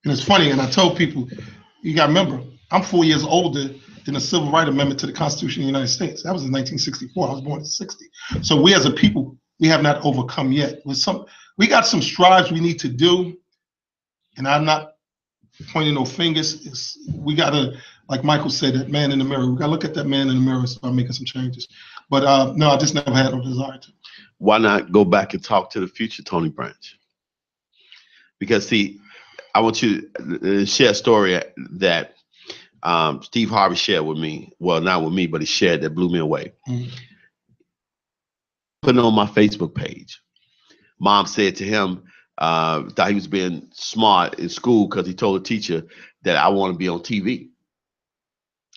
B: it's funny, and I told people, you got to remember, I'm 4 years older than the Civil Rights Amendment to the Constitution of the United States. That was in 1964. I was born in 60. So we as a people, we have not overcome yet. We got some strides we need to do, and I'm not pointing no fingers. We got to, like Michael said, that man in the mirror. We got to look at that man in the mirror and start making some changes. But no, I just never had no desire to.
A: Why not go back and talk to the future Tony Branch? Because, see, I want you to share a story that Steve Harvey shared with me. Well, not with me, but he shared that blew me away. Put it on my Facebook page. Mom said to him, thought he was being smart in school because he told the teacher that I want to be on TV.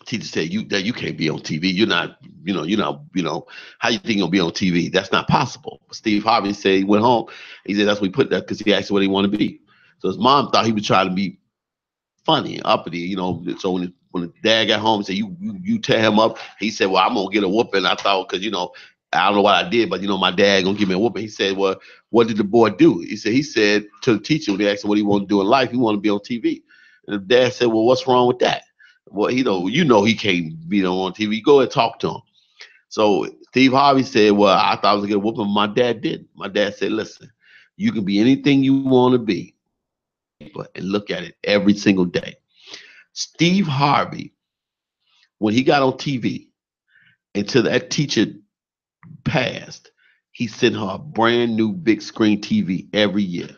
A: Teacher said, you can't be on TV. You're not, how you think you'll be on TV? That's not possible. Steve Harvey said he went home. He said that's what he put that because he asked him what he wanted to be. So his mom thought he was trying to be funny and uppity, So when the dad got home and said, you tear him up, he said, well, I'm gonna get a whooping. I thought, because I don't know what I did, but my dad gonna give me a whooping. He said, well, what did the boy do? He said to the teacher when they asked him what he wanted to do in life, he wanted to be on TV. And the dad said, well, what's wrong with that? Well, he can't be on TV. Go and talk to him. So Steve Harvey said, well, I thought I was gonna get a whooping, but my dad didn't. My dad said, listen, you can be anything you want to be, and look at it every single day. Steve Harvey, when he got on TV, until that teacher passed, he sent her a brand new big screen TV every year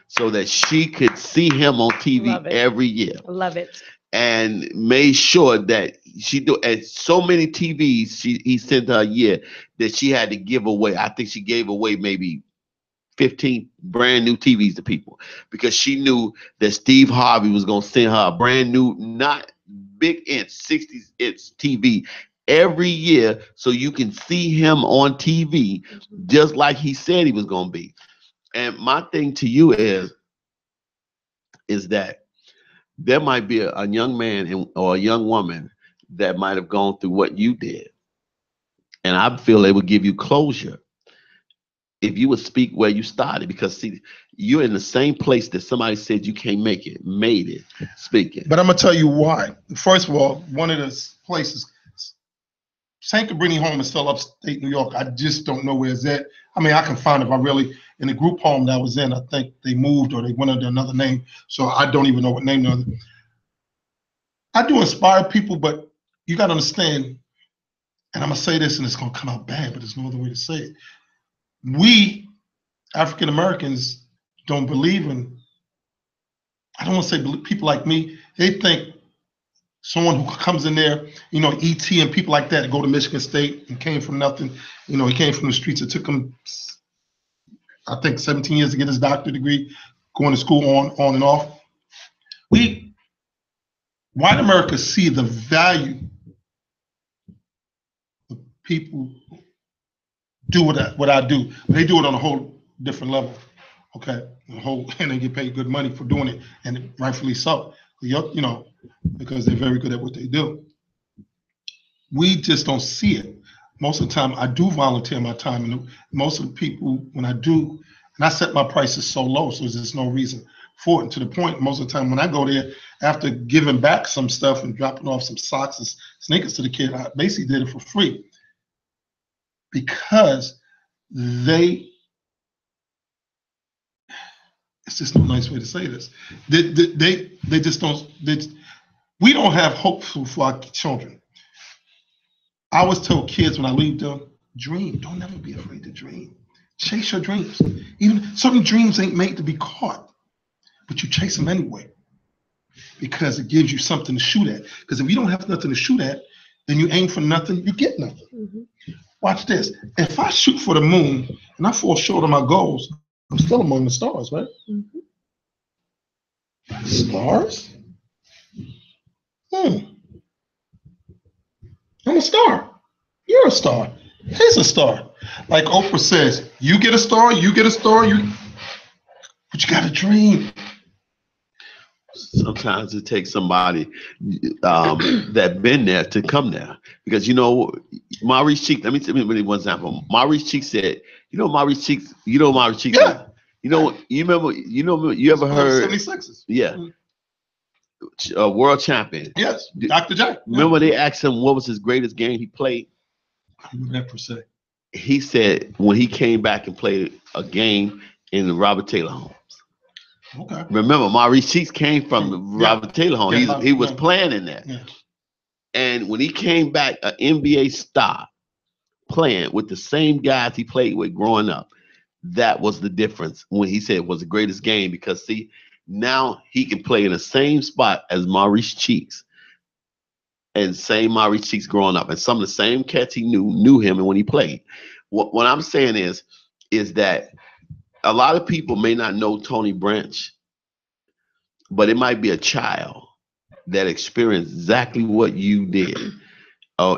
A: so that she could see him on TV every year.
C: Love it.
A: And made sure that she do, and so many TVs he sent her a year that she had to give away. I think she gave away maybe 15 brand new TVs to people because she knew that Steve Harvey was going to send her a brand new, not big inch, 60-inch TV every year so you can see him on TV just like he said he was going to be. And my thing to you is that there might be a young man or a young woman that might have gone through what you did. And I feel they would give you closure if you would speak where you started, because see, you're in the same place that somebody said you can't make it, made it, speaking.
B: But I'm gonna tell you why. First of all, one of the places, St. Cabrini Home is still upstate New York. I just don't know where it's at. I mean, I can find it if I really, in the group home that I was in, I think they moved or they went under another name. So I don't even know what name they're under. I do inspire people, but you gotta understand, and I'm gonna say this and it's gonna come out bad, but there's no other way to say it. We African Americans don't believe in, I don't want to say people like me, they think someone who comes in there, E.T. and people like that go to Michigan State and came from nothing, he came from the streets. It took him, I think, 17 years to get his doctorate degree, going to school on and off. White America see the value of people do what I do. They do it on a whole different level, okay? And they get paid good money for doing it, and rightfully so. Because they're very good at what they do. We just don't see it. Most of the time, I do volunteer my time, and most of the people, when I do, and I set my prices so low, so there's no reason for it. And to the point, most of the time when I go there, after giving back some stuff and dropping off some socks and sneakers to the kid, I basically did it for free because it's just no nice way to say this. They just don't. We don't have hope for our children. I always tell kids when I leave them, dream. Don't never be afraid to dream. Chase your dreams. Even certain dreams ain't made to be caught, but you chase them anyway because it gives you something to shoot at. Because if you don't have nothing to shoot at, then you aim for nothing, you get nothing. Mm-hmm. Watch this. If I shoot for the moon and I fall short of my goals, I'm still among the stars, right? Mm-hmm. Stars? I'm a star. You're a star. He's a star. Like Oprah says, you get a star, but you got to dream.
A: Sometimes it takes somebody that been there to come there. Because, Maurice Cheeks, let me give you one example. Maurice Cheeks said, Maurice Cheeks, Maurice Cheeks.
B: Yeah.
A: You ever heard?
B: 76ers.
A: Yeah. World champion.
B: Yes, Dr. J.
A: Remember they asked him what was his greatest game he played?
B: I remember that per se.
A: He said when he came back and played a game in the Robert Taylor homes.
B: Okay.
A: Remember, Maurice Cheeks came from the Robert Taylor home. He was playing in that. Yeah. And when he came back, an NBA star playing with the same guys he played with growing up, that was the difference when he said it was the greatest game because, see, now he can play in the same spot as Maurice Cheeks and same Maurice Cheeks growing up. And some of the same cats he knew him and when he played. What I'm saying is that a lot of people may not know Tony Branch, but it might be a child that experienced exactly what you did,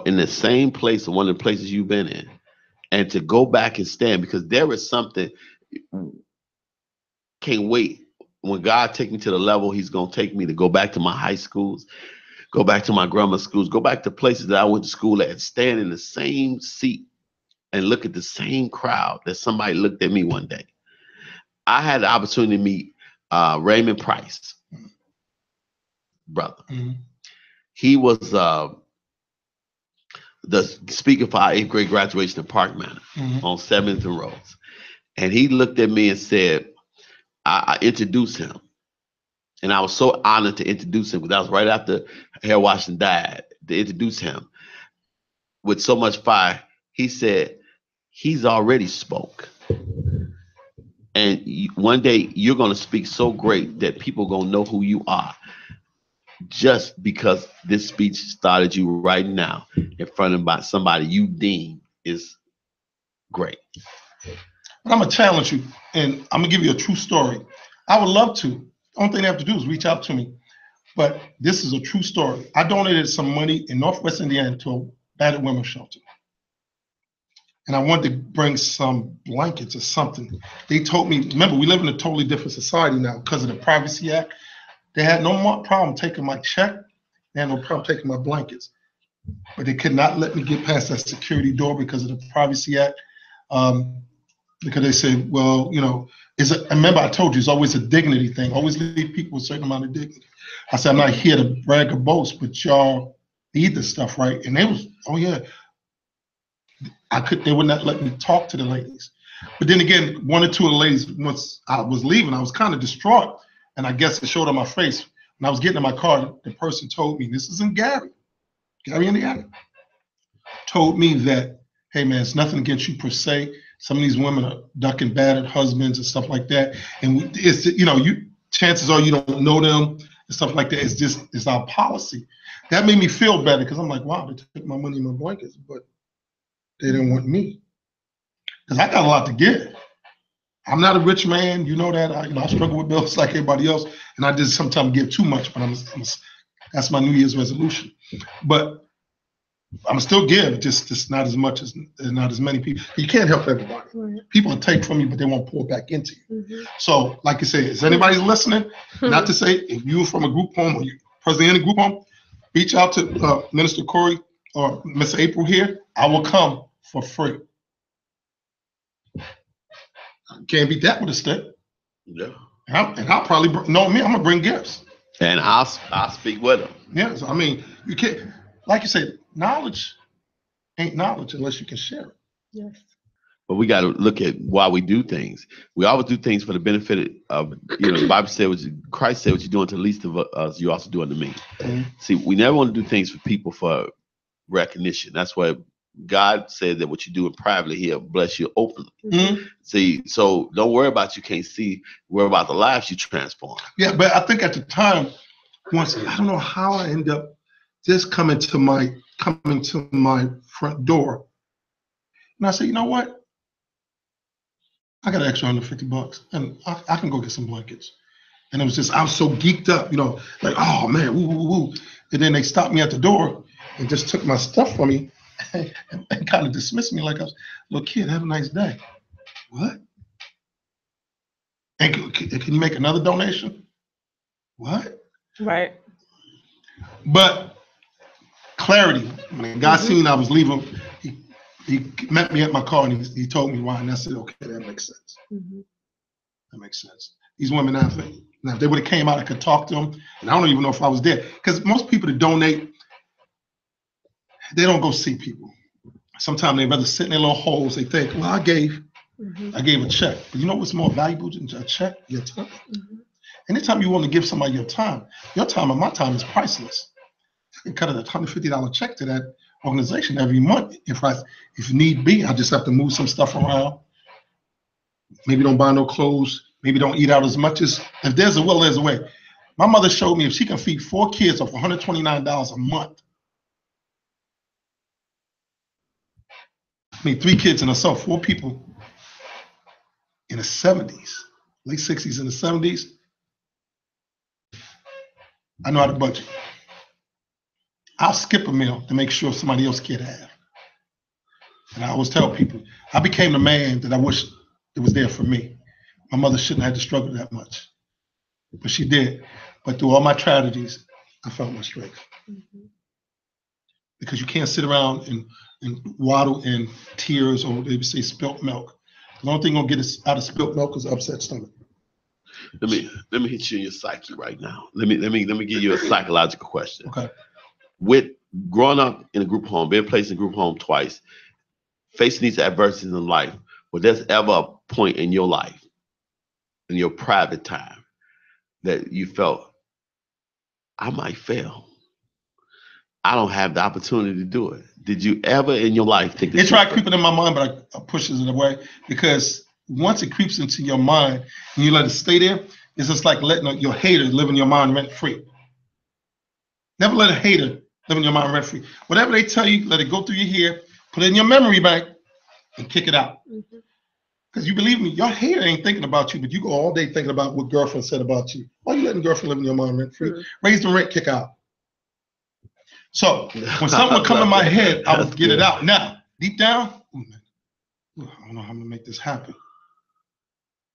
A: in the same place or one of the places you've been in, and to go back and stand, because there is something. Can't wait when God take me to the level He's gonna take me, to go back to my high schools, go back to my grammar schools, go back to places that I went to school at, and stand in the same seat and look at the same crowd that somebody looked at me one day. I had the opportunity to meet Raymond Price, brother.
B: Mhm.
A: He was the speaker for our 8th grade graduation in Park Manor on 7th and Rose. And he looked at me and said, I introduced him. And I was so honored to introduce him, because that was right after Harold Washington died, to introduce him with so much fire. He said, he's already spoke. And one day you're going to speak so great that people are going to know who you are, just because this speech started you right now in front of somebody you deem is great.
B: But I'm going to challenge you, and I'm going to give you a true story. I would love to. The only thing they have to do is reach out to me. But this is a true story. I donated some money in Northwest Indiana to a battered women's shelter. And I wanted to bring some blankets or something. They told me, remember, we live in a totally different society now because of the Privacy Act. They had no more problem taking my check. They had no problem taking my blankets. But they could not let me get past that security door because of the Privacy Act. Because they said, well, you know, remember I told you, it's always a dignity thing. Always leave people with a certain amount of dignity. I said, I'm not here to brag or boast, but y'all need this stuff, right? And they was, oh yeah. They would not let me talk to the ladies. But then again, one or two of the ladies, once I was leaving, I was kind of distraught. And I guess it showed on my face. When I was getting in my car, the person told me, this isn't Gary, Indiana, told me that, hey man, it's nothing against you per se. Some of these women are ducking battered husbands and stuff like that. And it's, you know, chances are you don't know them and stuff like that. It's our policy. That made me feel better, because I'm like, wow, they took my money and my blankets, but they didn't want me, because I got a lot to give. I'm not a rich man, you know that. I struggle with bills like everybody else, and I just sometimes give too much. But that's my New Year's resolution. But I'm still give, just not as much as not as many people. You can't help everybody. Right. People will take from you, but they won't pour back into you. Mm-hmm. So, like you say, is anybody listening? Not to say if you're from a group home or you present in a group home, reach out to Minister Corey or Miss April here. I will come for free. Can't beat that with a stick.
A: Yeah.
B: And I'll probably know me. I'm gonna bring gifts.
A: And I'll speak with them.
B: Yes, I mean, you can't, like you said, knowledge ain't knowledge unless you can share it.
C: Yes.
A: But we got to look at why we do things. We always do things for the benefit of, the Bible said, Christ said, what you're doing to the least of us, you also do unto me. Mm-hmm. See, we never want to do things for people for recognition. That's why God said that what you do in privately, He'll bless you openly. Mm-hmm. See, so don't worry about you can't see. Worry about the lives you transform.
B: Yeah, but I think at the time, once I don't know how I end up just coming to my front door, and I said, you know what? I got an extra $150, and I can go get some blankets. And it was just, I was so geeked up, like, oh man, woo, woo, woo. And then they stopped me at the door and just took my stuff from me and kind of dismissed me like I was a little kid. Have a nice day. What? And can you make another donation? What?
C: Right.
B: But clarity. When God seen I was leaving, he met me at my car and he told me why. And I said, okay, that makes sense. Mm-hmm. That makes sense. These women, now if they would have came out, I could talk to them. And I don't even know if I was there. Because most people that donate, they don't go see people. Sometimes they rather sit in their little holes. They think, well, I gave a check. But you know what's more valuable than a check? Your time. Mm-hmm. Anytime you want to give somebody your time and my time is priceless. I can cut a $150 check to that organization every month. If need be, I just have to move some stuff around. Maybe don't buy no clothes. Maybe don't eat out as much as, if there's a will, there's a way. My mother showed me if she can feed 4 kids off $129 a month. I mean, 3 kids and herself, 4 people in the 70s, late 60s and the 70s, I know how to budget. I'll skip a meal to make sure somebody else can't have. And I always tell people, I became the man that I wish it was there for me. My mother shouldn't have had to struggle that much, but she did. But through all my tragedies, I felt my strength. Mm-hmm. Because you can't sit around and waddle in tears, or they would say spilt milk. The only thing gonna get us out of spilt milk is upset stomach.
A: Let me hit you in your psyche right now. Let me give you a psychological question.
B: Okay.
A: With growing up in a group home, being placed in a group home twice, facing these adversities in life, was there ever a point in your life, in your private time, that you felt, I might fail? I don't have the opportunity to do it. Did you ever in your life think that?
B: It tried creeping in my mind, but I pushes it away, because once it creeps into your mind and you let it stay there, it's just like letting your hater live in your mind rent free. Never let a hater live in your mind rent free. Whatever they tell you, let it go through your hair, put it in your memory bank, and kick it out. Because you believe me, your hater ain't thinking about you, but you go all day thinking about what girlfriend said about you. Why are you letting girlfriend live in your mind rent free? Raise the rent, kick out. So when something would come in my head, I would get it out. Now, deep down, I don't know how I'm gonna make this happen.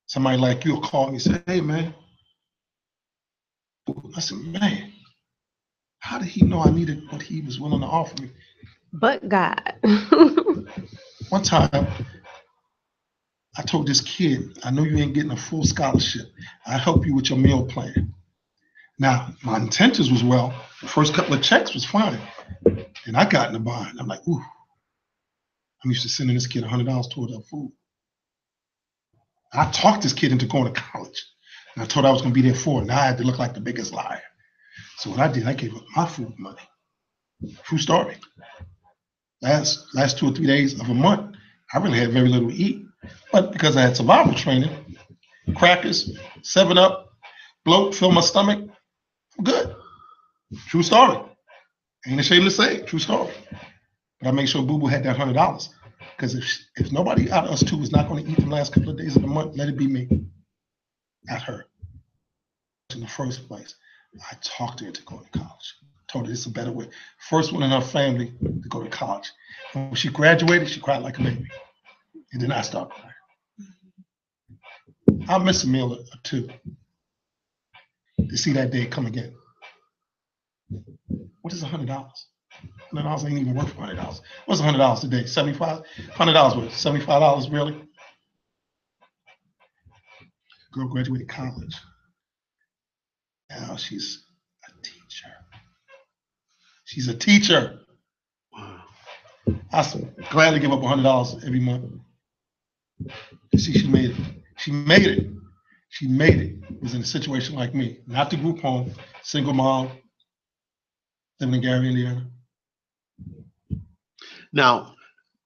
B: Somebody like you will call me and say, hey man. I said, man, how did he know I needed what he was willing to offer me?
C: But God.
B: One time, I told this kid, I know you ain't getting a full scholarship. I'll help you with your meal plan. Now, my intentions was well. The first couple of checks was fine. And I got in the bind. I'm like, ooh, I'm used to sending this kid $100 toward our food. I talked this kid into going to college. And I told her I was going to be there for it. Now I had to look like the biggest liar. So what I did, I gave up my food money. True story. Last 2 or 3 days of a month, I really had very little to eat. But because I had survival training, crackers, 7-Up, bloat, fill my stomach, I'm good. True story. Ain't ashamed to say it. True story. But I made sure Boo Boo had that $100. Because if nobody out of us two is not going to eat the last couple of days of the month, let it be me, not her. In the first place, I talked her into going to college. Told her it's a better way. First one in her family to go to college. When she graduated, she cried like a baby. And then I started crying. I'll miss a meal or two to see that day come again. What is $100? $100 ain't even worth $100. What's $100 today? $75? $100 worth $75 really? Girl graduated college. Now she's a teacher. She's a teacher. Wow. I gladly give up $100 every month. See, she made it. She made it. She made it. Was in a situation like me, not the group home, single mom, living in Gary, Indiana.
A: Now,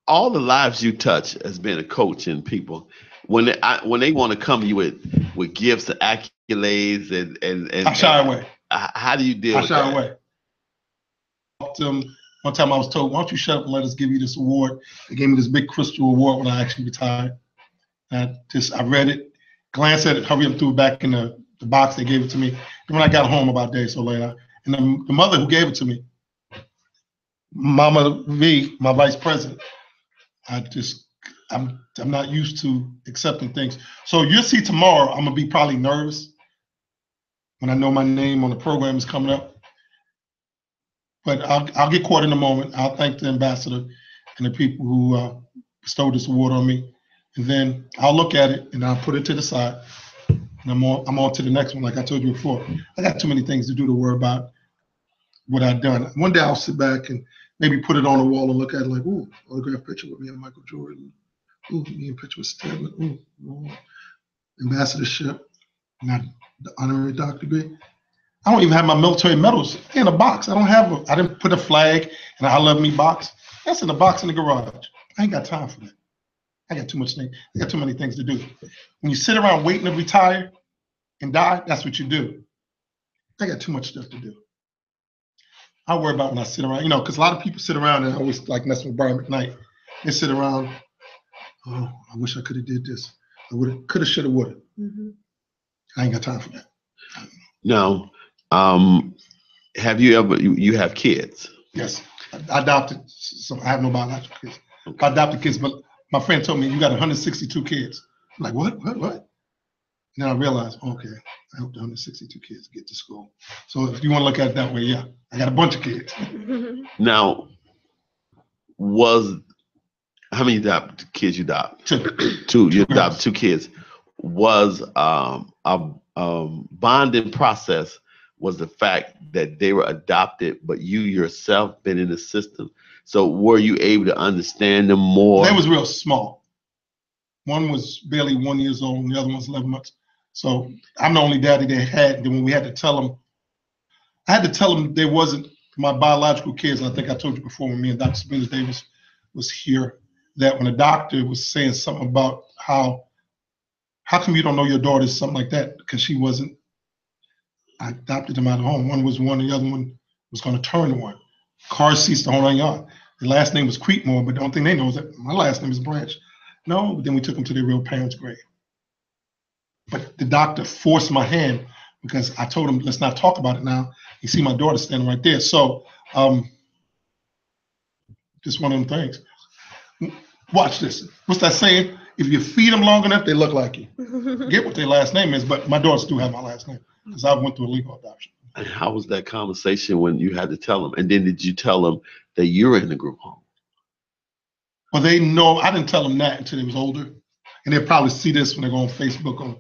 A: all the lives you touch as being a coach and people, when they want to come to you with gifts and accolades and
B: I shy away.
A: How do you deal with that?
B: I shy away. One time I was told, why don't you shut up and let us give you this award? They gave me this big crystal award when I actually retired. I read it, glanced at it, hurry up, threw it back in the box they gave it to me. And when I got home about a day or so later, and the mother who gave it to me, Mama V, my vice president, I'm not used to accepting things. So you'll see tomorrow, I'm gonna be probably nervous when I know my name on the program is coming up. But I'll get caught in the moment. I'll thank the ambassador and the people who bestowed this award on me. And then I'll look at it and I'll put it to the side. And I'm on to the next one, like I told you before. I got too many things to do to worry about what I've done. One day I'll sit back and maybe put it on the wall and look at it like, ooh, autograph picture with me and Michael Jordan. Ooh, me and picture with Stedman. Ooh, ambassadorship, not the honorary doctor degree. I don't even have my military medals in a box. I didn't put a flag and I love me box. That's in a box in the garage. I ain't got time for that. I got too many things to do. When you sit around waiting to retire and die, that's what you do. I got too much stuff to do. I worry about when I sit around, because a lot of people sit around and I always like messing with Brian McKnight. They sit around, oh, I wish I could have did this. Coulda, shoulda, woulda. I ain't got time for that.
A: Now, have you ever, you have kids?
B: Yes. I adopted some. I have no biological kids. Okay. I adopted kids, but my friend told me you got 162 kids. I'm like, what? And then I realized, okay, I hope the 162 kids get to school. So if you want to look at it that way, yeah, I got a bunch of kids.
A: Now, how many kids you adopt? Two. You adopt 2 kids. Was a bonding process was the fact that they were adopted, but you yourself been in the system. So were you able to understand them more?
B: They was real small. One was barely 1 year old, and the other one was 11 months. So I'm the only daddy they had. And then when we had to tell them, I had to tell them they wasn't my biological kids. And I think I told you before when me and Dr. Sabrina Davis was here, that when a doctor was saying something about how come you don't know your daughter, something like that, because she wasn't, I adopted them out of home. One was 1, and the other one was going to turn 1. Car seats, the whole 9 yards. The last name was Creekmore, but the only thing they know is that my last name is Branch. No, but then we took them to their real parents' grave. But the doctor forced my hand because I told him, let's not talk about it now. You see my daughter standing right there. So just one of them things. Watch this. What's that saying? If you feed them long enough, they look like you. Get what their last name is, but my daughters do have my last name because I went through a legal adoption.
A: And how was that conversation when you had to tell them? And then did you tell them that you're in the group home?
B: Well, they know. I didn't tell them that until they was older. And they'll probably see this when they go on Facebook or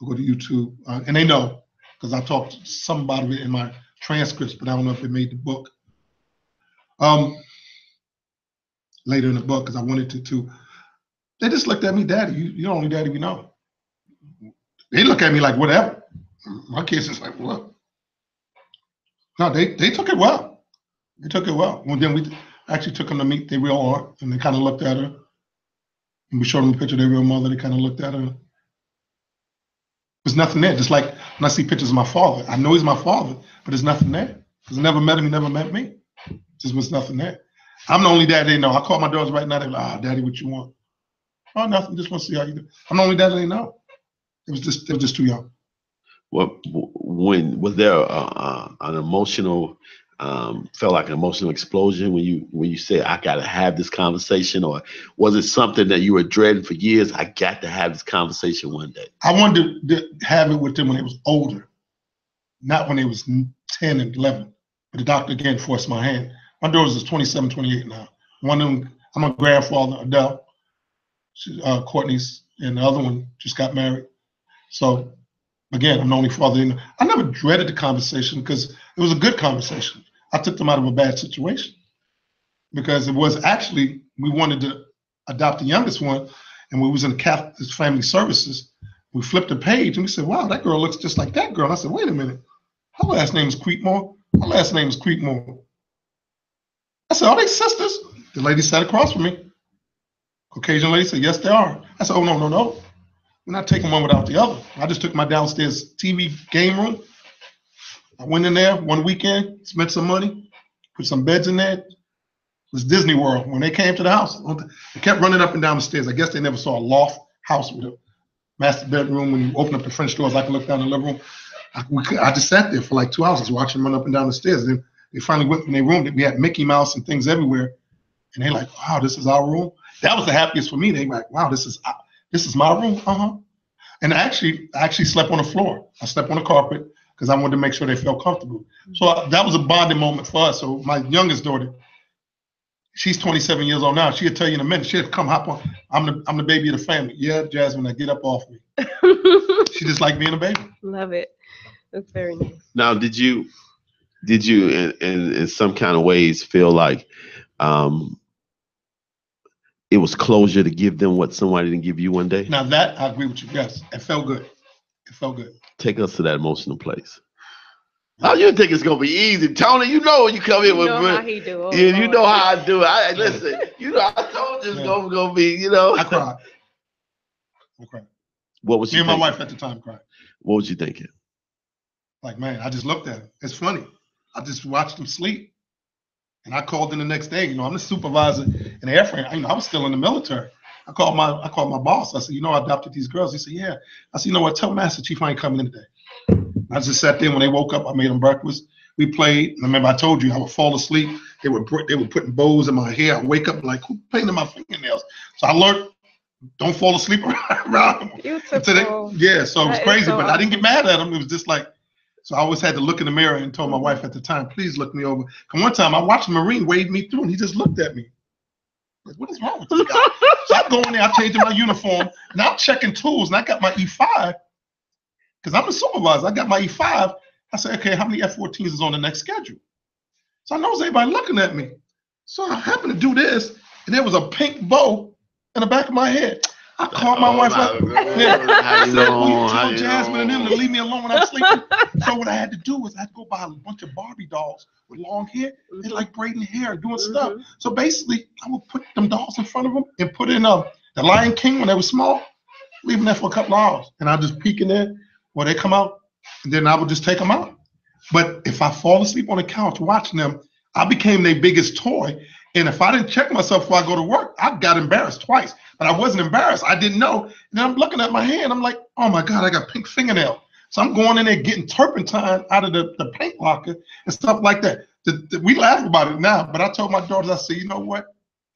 B: go to YouTube. And they know because I talked some about it in my transcripts, but I don't know if it made the book. Later in the book, because I wanted to. They just looked at me, Daddy, you're the only daddy we know. They look at me like, whatever. My kids is like, what? No, they took it well. They took it well. Well, then we actually took them to meet their real aunt, and they kind of looked at her. And we showed them a picture of their real mother. They kind of looked at her. There's nothing there. Just like when I see pictures of my father, I know he's my father, but there's nothing there. Because I never met him, he never met me. Just was nothing there. I'm the only dad they know. I call my daughters right now. They're like, Daddy, what you want? Oh, nothing. Just want to see how you do. I'm the only dad they know. They were just too young.
A: Well, when was there an emotional, felt like an emotional explosion when you said, I got to have this conversation? Or was it something that you were dreading for years? I got to have this conversation one day.
B: I wanted to have it with them when they was older, not when they was 10 and 11. But the doctor, again, forced my hand. My daughters is 27, 28 now. One of them, I'm a grandfather, Adele, Courtney's, and the other one just got married. So, again, I'm the only father. I never dreaded the conversation because it was a good conversation. I took them out of a bad situation because it was actually, we wanted to adopt the youngest one, and we was in the Catholic Family Services. We flipped the page, and we said, wow, that girl looks just like that girl. And I said, wait a minute. Her last name is Creekmore. My last name is Creekmore. I said, are they sisters? The lady sat across from me. Caucasian lady said, yes, they are. I said, oh, no. We're not taking one without the other. I just took my downstairs TV game room. I went in there one weekend, spent some money, put some beds in there. It was Disney World. When they came to the house, they kept running up and down the stairs. I guess they never saw a loft house with a master bedroom. When you open up the French doors, I can look down the living room. I just sat there for like 2 hours watching them run up and down the stairs. Then they finally went in their room. We had Mickey Mouse and things everywhere. And they're like, wow, this is our room. That was the happiest for me. They were like, wow, this is my room. And I actually slept on the floor. I slept on the carpet because I wanted to make sure they felt comfortable. So that was a bonding moment for us. So my youngest daughter, she's 27 years old now. She'll tell you in a minute. She'll come hop on. I'm the baby of the family. Yeah, Jasmine, now get up off me. She just like being a baby.
C: Love it. That's very nice.
A: Now, did you in some kind of ways feel like it was closure to give them what somebody didn't give you one day?
B: Now that I agree with you. Yes, it felt good.
A: Take us to that emotional place. Oh, you think it's gonna be easy, Tony? You know when you come in with
C: how he do. Oh,
A: yeah, you know how I do it. Listen, I told you it's gonna be,
B: I cried.
A: What was
B: me and my wife at the time cried.
A: What was you thinking?
B: Like, man, I just looked at him. It's funny. I just watched him sleep. And I called in the next day. I'm the supervisor in the airframe. I was still in the military. I called my boss. I said, I adopted these girls. He said, yeah. I said, you know what? Tell Master Chief I ain't coming in today. I just sat there. When they woke up, I made them breakfast. We played. And remember, I told you I would fall asleep. They were putting bows in my hair. I wake up like, who painted my fingernails? So I learned, don't fall asleep around them.
C: Beautiful.
B: Yeah, so it was crazy,
C: so
B: but I didn't get mad at them. It was just like, so I always had to look in the mirror and told my wife at the time, please look me over. And one time I watched a Marine wave me through and he just looked at me. Like, what is wrong with this guy? So I go in there, I changed my uniform. Now I'm checking tools and I got my E5 because I'm a supervisor. I got my E5. I said, okay, how many F-14s is on the next schedule? So I noticed everybody looking at me. So I happened to do this and there was a pink bow in the back of my head. I called my wife like, tell Jasmine and them to leave me alone when I'm sleeping. So what I had to do was I had to go buy a bunch of Barbie dolls with long hair. They like braiding hair and doing stuff. So basically, I would put them dolls in front of them and put in the Lion King when they were small, leave them there for a couple of hours. And I'd just peek in there when they come out, and then I would just take them out. But if I fall asleep on the couch watching them, I became their biggest toy. And if I didn't check myself before I go to work, I got embarrassed twice. But I wasn't embarrassed. I didn't know. And then I'm looking at my hand. I'm like, oh, my God, I got pink fingernail. So I'm going in there getting turpentine out of the paint locker and stuff like that. We laugh about it now. But I told my daughters, I said, you know what?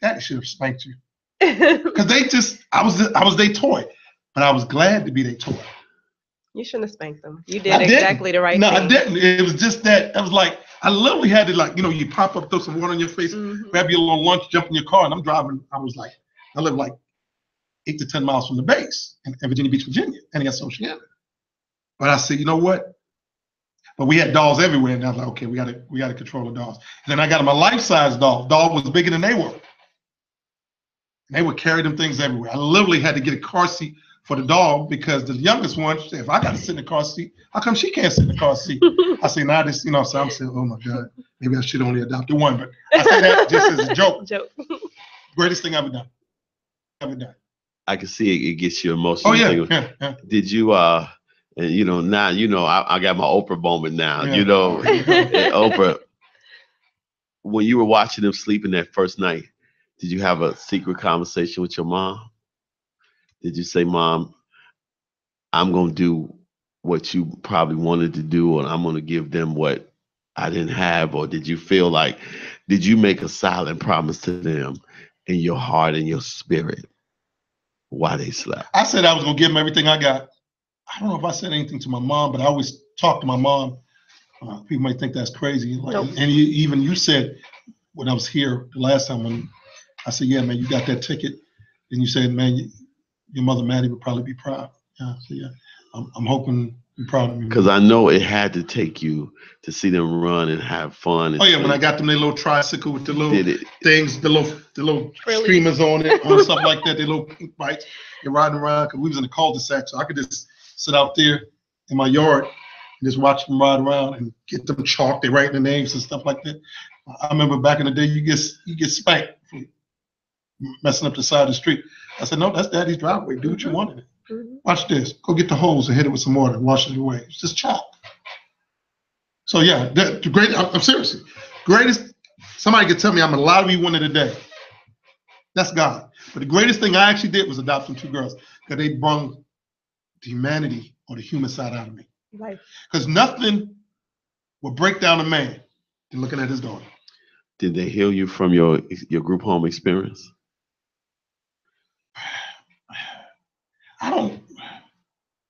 B: Daddy should have spanked you. Because I was their toy. But I was glad to be their toy.
C: You shouldn't have spanked them. You did exactly the right thing.
B: No, I didn't. It was just that. I was like, I literally had to, like, you pop up, throw some water on your face, grab your little lunch, jump in your car, and I'm driving. I live like 8 to 10 miles from the base in Virginia Beach, Virginia, and I got Oceana. But I said, you know what? But we had dolls everywhere, and I was like, okay, we gotta control the dolls. And then I got them a life-size doll. Doll was bigger than they were. And they would carry them things everywhere. I literally had to get a car seat for the dog because the youngest one said, if I got to sit in the car seat, how come she can't sit in the car seat? I say, now this, so I'm saying, oh my God, maybe I should only adopt one. But I say that just as a joke. Greatest thing I've ever done.
A: I can see it gets you emotional.
B: Oh yeah.
A: Did you now I got my Oprah moment now. Oprah, when you were watching them sleeping that first night, did you have a secret conversation with your mom? Did you say, Mom, I'm going to do what you probably wanted to do, and I'm going to give them what I didn't have? Or did you feel like, did you make a silent promise to them in your heart and your spirit while they slept?
B: I said I was going to give them everything I got. I don't know if I said anything to my mom, but I always talk to my mom. People might think that's crazy. Nope. And even you said when I was here the last time, when I said, yeah, man, you got that ticket. And you said, man, your mother Maddie would probably be proud. Yeah, so yeah, I'm hoping you're proud of me.
A: Because I know it had to take you to see them run and have fun. And
B: when I got them their little tricycle with the little things, the little streamers on it, and stuff like that, their little pink bikes, you're riding around. Because we was in the cul-de-sac, so I could just sit out there in my yard and just watch them ride around and get them chalk. They write their names and stuff like that. I remember back in the day, you get spanked for messing up the side of the street. I said, no, that's Daddy's driveway. Do what you want in it. Watch this. Go get the hose and hit it with some water and wash it away. It's just chalk. So yeah, I'm seriously. Greatest, somebody could tell me I'm a lottery winner today. That's God. But the greatest thing I actually did was adopting 2 girls because they brought the humanity or the human side out of me. Because nothing will break down a man than looking at his daughter.
A: Did they heal you from your group home experience?
B: I don't.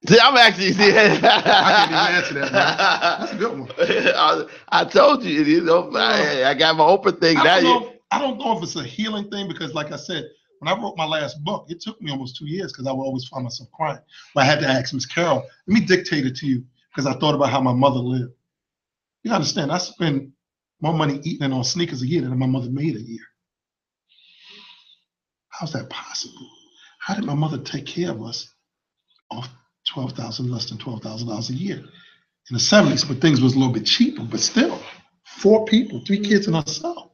A: See, I'm actually.
B: I can't even answer that, man. That's a good one.
A: I told you, I got my Oprah thing.
B: I don't know if it's a healing thing because, like I said, when I wrote my last book, it took me almost 2 years because I would always find myself crying. But I had to ask Miss Carol, let me dictate it to you because I thought about how my mother lived. You understand? I spend more money eating on sneakers a year than my mother made a year. How's that possible? How did my mother take care of us off less than $12,000 a year in the 70s? But things was a little bit cheaper, but still, 4 people, 3 kids and herself.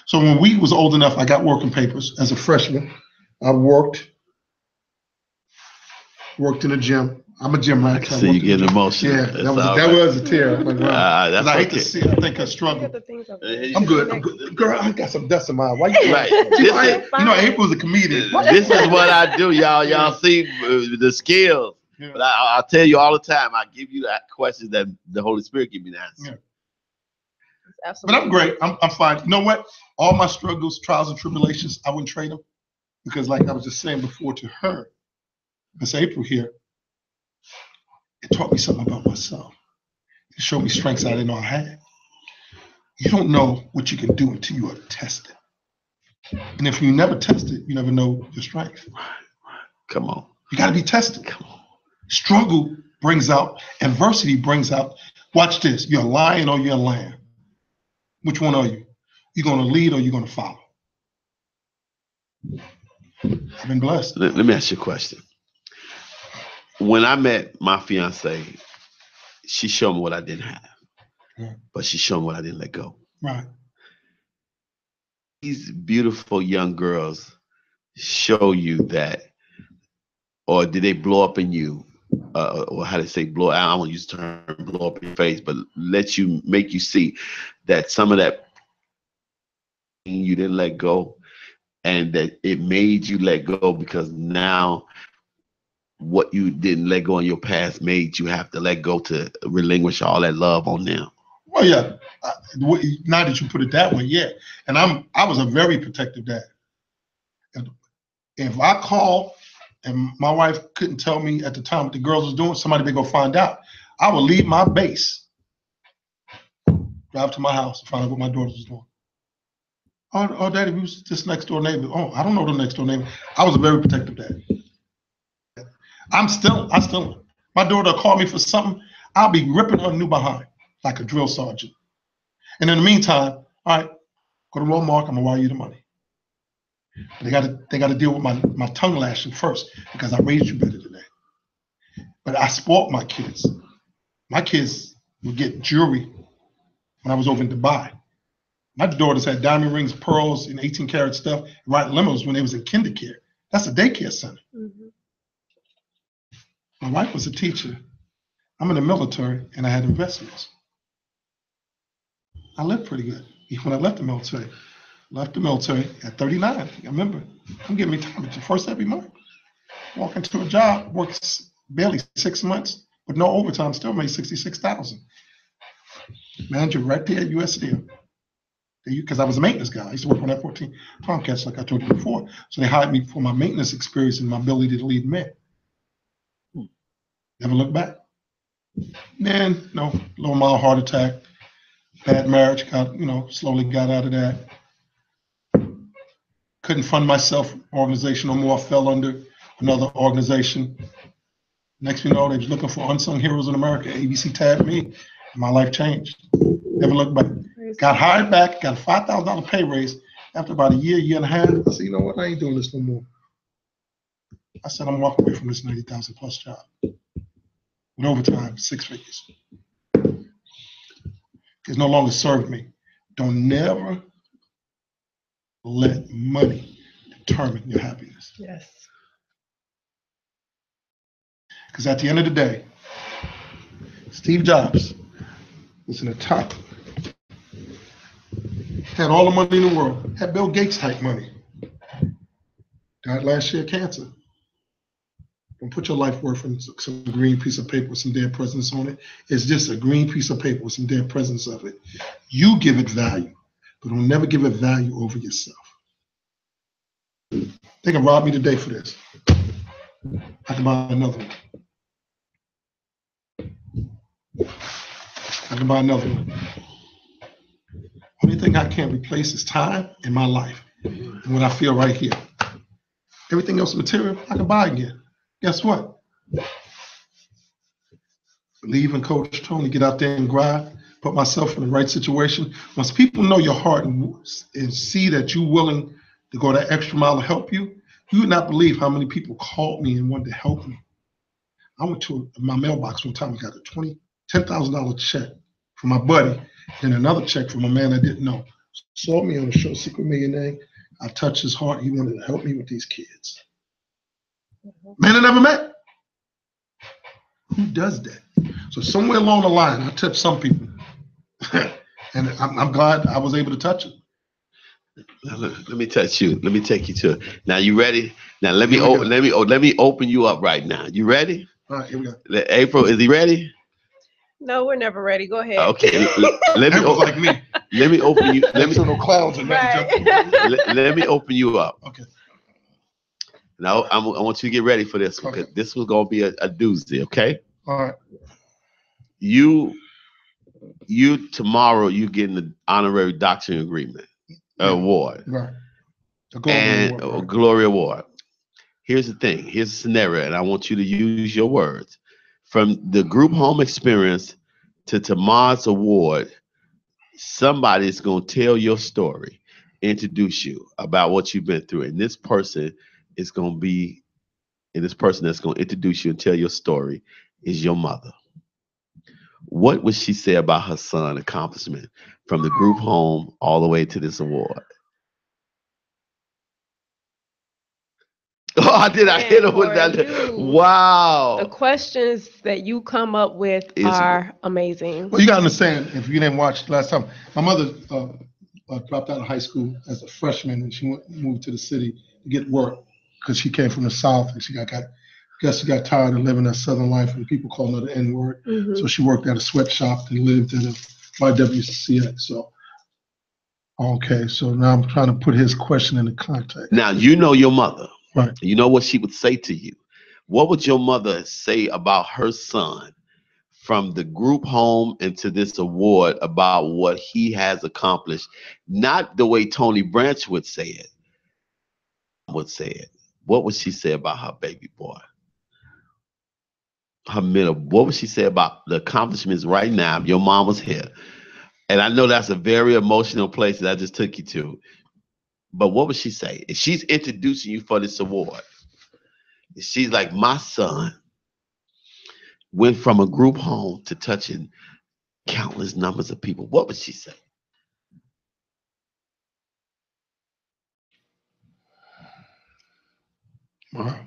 B: So when we was old enough, I got working papers as a freshman. I worked in the gym. I'm a gym rat.
A: So you getting emotional.
B: Yeah, that was a tear. I'm like, wow.
A: That's
B: I hate
A: okay.
B: to see. I think I struggle. I'm good. Girl, I got some dust in my eye. Why you
A: Right.
B: April's a comedian.
A: This is what I do, y'all. Y'all see the skills.
B: Yeah.
A: But I'll tell you all the time. I give you that questions that the Holy Spirit give me the answer.
B: Yeah.
C: Absolutely.
B: But I'm great. I'm fine. You know what? All my struggles, trials, and tribulations, I wouldn't trade them. Because like I was just saying before to her, Miss April here, it taught me something about myself. It showed me strengths I didn't know I had. You don't know what you can do until you are tested. And if you never test it, you never know your strength.
A: Come on.
B: You got to be tested.
A: Come on.
B: Struggle brings out, adversity brings out, watch this, you're a lion or you're a lamb. Which one are you? You're going to lead or you're going to follow? I've been blessed.
A: Let me ask you a question. When I met my fiance, she showed me what I didn't have, but she showed me what I didn't let go.
B: Right.
A: These beautiful young girls show you that, or did they blow up in you, or how to say blow? I don't want to use the term blow up in your face, but make you see that some of that you didn't let go, and that it made you let go because now what you didn't let go in your past made you have to let go to relinquish all that love on them.
B: Well, yeah. Now that you put it that way, yeah. And I was a very protective dad. If I call and my wife couldn't tell me at the time what the girls was doing, somebody would go find out. I would leave my base, drive to my house, and find out what my daughters was doing. Oh, Daddy, we was just next door neighbor. Oh, I don't know the next door neighbor. I was a very protective dad. I still, my daughter called me for something, I'll be ripping her new behind like a drill sergeant. And in the meantime, all right, go to Walmart, I'm gonna wire you the money. They gotta deal with my tongue lashing first because I raised you better than that. But I spoiled my kids. My kids would get jewelry when I was over in Dubai. My daughters had diamond rings, pearls, and 18-karat stuff, ride limos when they was in kindergarten. That's a daycare center. Mm-hmm. My wife was a teacher. I'm in the military, and I had investments. I lived pretty good. Even when I left the military at 39. I remember, I'm getting retirement the first every month. Walk into a job, worked barely 6 months, with no overtime, still made $66,000. Manager right there at US Steel. Because I was a maintenance guy. I used to work on F-14 Tomcats, like I told you before. So they hired me for my maintenance experience and my ability to lead men. Never looked back. Then, low mild heart attack, bad marriage, slowly got out of that. Couldn't fund myself organization no more. I fell under another organization. Next thing you know, they was looking for unsung heroes in America. ABC tagged me, and my life changed. Never looked back. Got hired back, got a $5,000 pay raise. After about a year and a half, I said, you know what, I ain't doing this no more. I said, I'm walking away from this 90,000 plus job. With overtime, 6 figures. It's no longer served me. Don't never let money determine your happiness.
C: Yes.
B: Because at the end of the day, Steve Jobs was in the top, had all the money in the world, had Bill Gates type money. Died last year of cancer. Don't put your life worth in some green piece of paper with some dead presidents on it. It's just a green piece of paper with some dead presidents of it. You give it value, but don't never give it value over yourself. They can rob me today for this. I can buy another one. I can buy another one. Only thing I can't replace is time in my life and what I feel right here. Everything else material, I can buy again. Guess what? Believe in Coach Tony, get out there and grind, put myself in the right situation. Once people know your heart and see that you're willing to go that extra mile to help you, you would not believe how many people called me and wanted to help me. I went to my mailbox one time and got a $10,000 check from my buddy and another check from a man I didn't know. Saw me on the show Secret Millionaire. I touched his heart. He wanted to help me with these kids. Man I never met. Who does that? So somewhere along the line, I touched some people, and I'm glad I was able to touch it.
A: Let me touch you. Let me take you to it. Now you ready? Now let me open you up right now. You ready?
B: All right, here we go.
A: April, is he ready?
C: No, we're never ready. Go ahead.
A: Okay. Let me
B: like me.
A: Let me open you. Let me
B: no clowns and
A: let me open you up.
B: Okay.
A: Now I want you to get ready for this one, because this was gonna be a doozy. Okay.
B: All right.
A: You tomorrow you getting the honorary doctorate agreement award.
B: Right.
A: A Glory Award. Here's the thing. Here's a scenario, and I want you to use your words. From the group home experience to tomorrow's award, somebody's going to tell your story, introduce you about what you've been through. And this person that's going to introduce you and tell your story is your mother. What would she say about her son's accomplishment from the group home all the way to this award? Oh, I hit him with that. Wow.
C: The questions that you come up with are amazing.
B: Well, you got to understand, if you didn't watch last time, my mother dropped out of high school as a freshman, and she moved to the city to get work because she came from the South, and she got tired of living that Southern life and people calling her the N-word. Mm-hmm. So she worked at a sweatshop and lived at a YWCA. So, okay, so now I'm trying to put his question into context.
A: Now, you know your mother.
B: Right.
A: You know what she would say to you. What would your mother say about her son from the group home into this award, about what he has accomplished? Not the way Tony Branch would say it. What would she say about her baby boy? What would she say about the accomplishments right now if your mom was here? And I know that's a very emotional place that I just took you to. But what would she say? If she's introducing you for this award, she's like, my son went from a group home to touching countless numbers of people, what would she say?
B: Wow.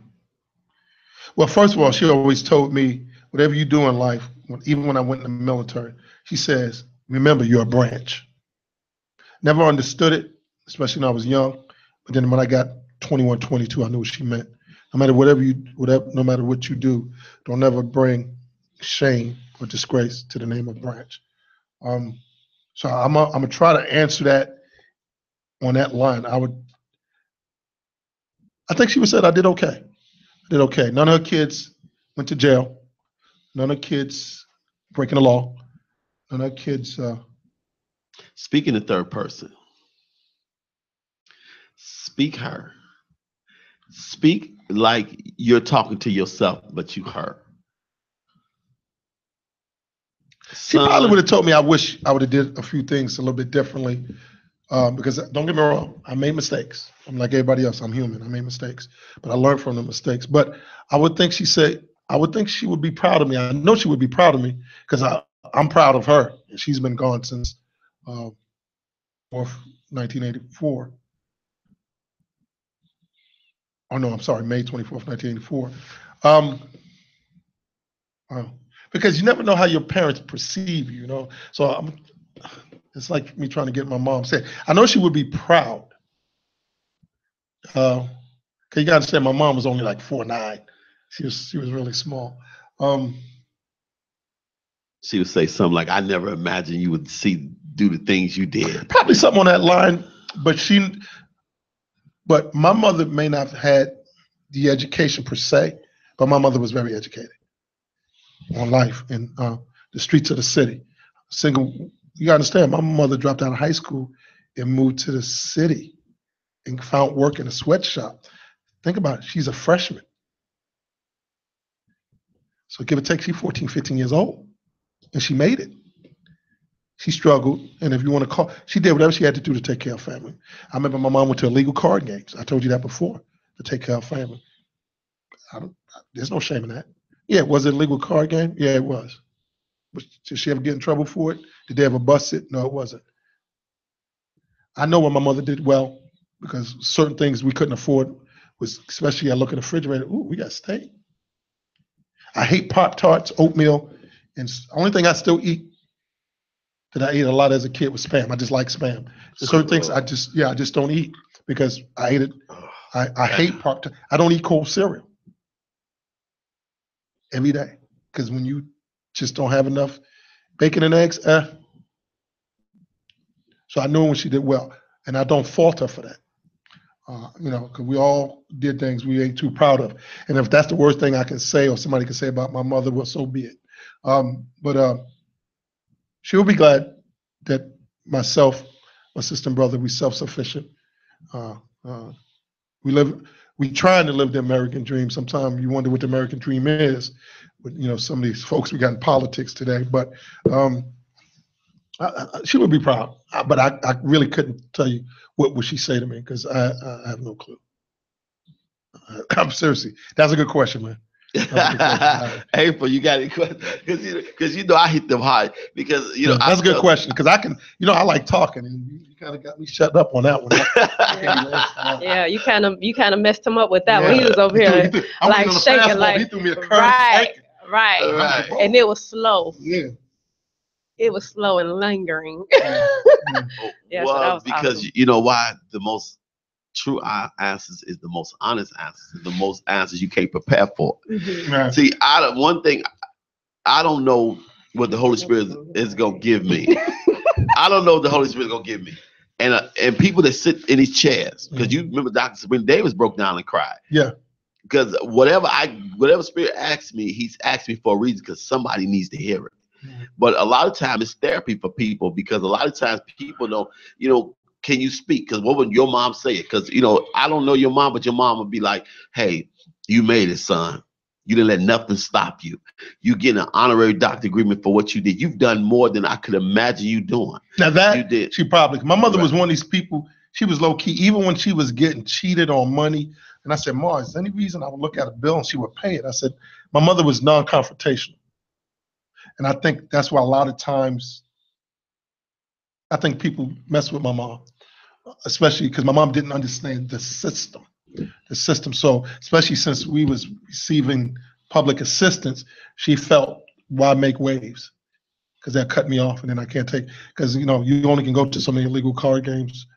B: Well, first of all, she always told me, whatever you do in life, even when I went in the military, she says, remember, you're a branch. Never understood it, especially when I was young. But then when I got 21, 22, I knew what she meant. No matter no matter what you do, don't ever bring shame or disgrace to the name of branch. So I'm gonna try to answer that on that line. I think she would say I did okay. None of her kids went to jail. None of her kids breaking the law. None of her kids.
A: Speak in the third person. Speak her. Speak like you're talking to yourself, but you her.
B: She probably would have told me I wish I would have did a few things a little bit differently. Because don't get me wrong, I made mistakes. I'm like everybody else. I'm human. I made mistakes, but I learned from the mistakes. But I would think she would be proud of me. I know she would be proud of me because I'm proud of her. She's been gone since 1984. Oh no, I'm sorry, May 24th, 1984. Because you never know how your parents perceive you, So it's like me trying to get my mom to say. I know she would be proud. Cause you gotta understand, my mom was only like 4'9". She was really small.
A: She would say something like, "I never imagined you would do the things you did."
B: Probably something on that line, but my mother may not have had the education per se, but my mother was very educated on life in the streets of the city. You gotta understand, my mother dropped out of high school and moved to the city and found work in a sweatshop. Think about it, she's a freshman. So give or take, she's 14, 15 years old, and she made it. She struggled, and if you want to call, she did whatever she had to do to take care of family. I remember my mom went to illegal card games. I told you that before, to take care of family. There's no shame in that. Yeah, was it a legal card game? Yeah, it was. Did she ever get in trouble for it? Did they ever bust it? No, it wasn't. I know what my mother did well, because certain things we couldn't afford was, especially I look at the refrigerator, ooh, we got steak. I hate Pop-Tarts, oatmeal, and the only thing I still eat that I ate a lot as a kid was Spam. I just like Spam. Certain things I just don't eat because I ate it. I hate Pop-Tarts. I don't eat cold cereal every day because when you just don't have enough bacon and eggs, So I knew when she did well, and I don't fault her for that. Because we all did things we ain't too proud of. And if that's the worst thing I can say or somebody can say about my mother, well, so be it. But she'll be glad that myself, my sister and brother, we self-sufficient. We trying to live the American dream. Sometimes you wonder what the American dream is with, some of these folks we got in politics today. But she would be proud. But I really couldn't tell you what would she say to me because I have no clue. I'm seriously, that's a good question, man.
A: April, you got it because I hit them hard because
B: that's a good question because I can I like talking and you kind of got me shut up on that one.
C: Yeah, you kind of messed him up with that one. He was over here like shaking, like
B: he threw me a curve.
C: Right, and it was slow.
B: Yeah.
C: It was slow and lingering.
A: Yeah, well, because awesome. You know why the most true answers is the most honest answers, the most answers you can't prepare for.
B: Mm-hmm. Right.
A: See, one thing, I don't know what the Holy Spirit is gonna give me. I don't know what the Holy Spirit is gonna give me. And people that sit in these chairs, because you remember Dr. Sabrina Davis broke down and cried.
B: Yeah.
A: Because whatever Spirit asks me, he's asked me for a reason because somebody needs to hear it. But a lot of times it's therapy for people because a lot of times people don't, can you speak? Because what would your mom say? Because, I don't know your mom, but your mom would be like, hey, you made it, son. You didn't let nothing stop you. You getting an honorary doctor agreement for what you did. You've done more than I could imagine you doing.
B: Now that
A: you did.
B: She probably, my mother was one of these people, she was low key, even when she was getting cheated on money. And I said, Ma, is there any reason I would look at a bill and she would pay it? I said, my mother was non-confrontational. And I think that's why a lot of times, I think people mess with my mom, especially because my mom didn't understand the system. So especially since we was receiving public assistance, she felt, why make waves? Because that cut me off and then I can't take, because you only can go to so many illegal card games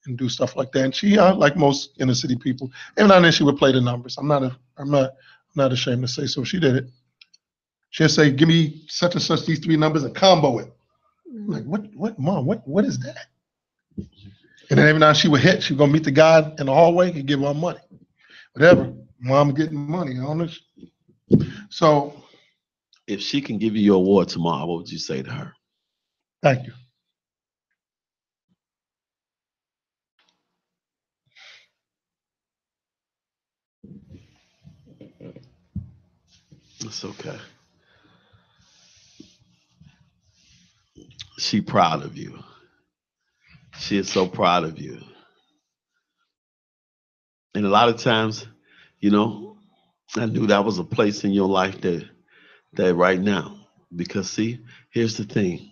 B: and do stuff like that. And she, like most inner city people, every now and then she would play the numbers. I'm not ashamed to say so. She did it. She'll say, give me such and such, these three numbers and combo it. I'm like, what, Mom, what is that? And then every now she would hit, she would go meet the guy in the hallway and give her money. Whatever, Mom getting money on this. So.
A: If she can give you your award tomorrow, what would you say to her?
B: Thank you.
A: It's okay. She proud of you. She is so proud of you. And a lot of times, I knew that was a place in your life that right now, because see, here's the thing.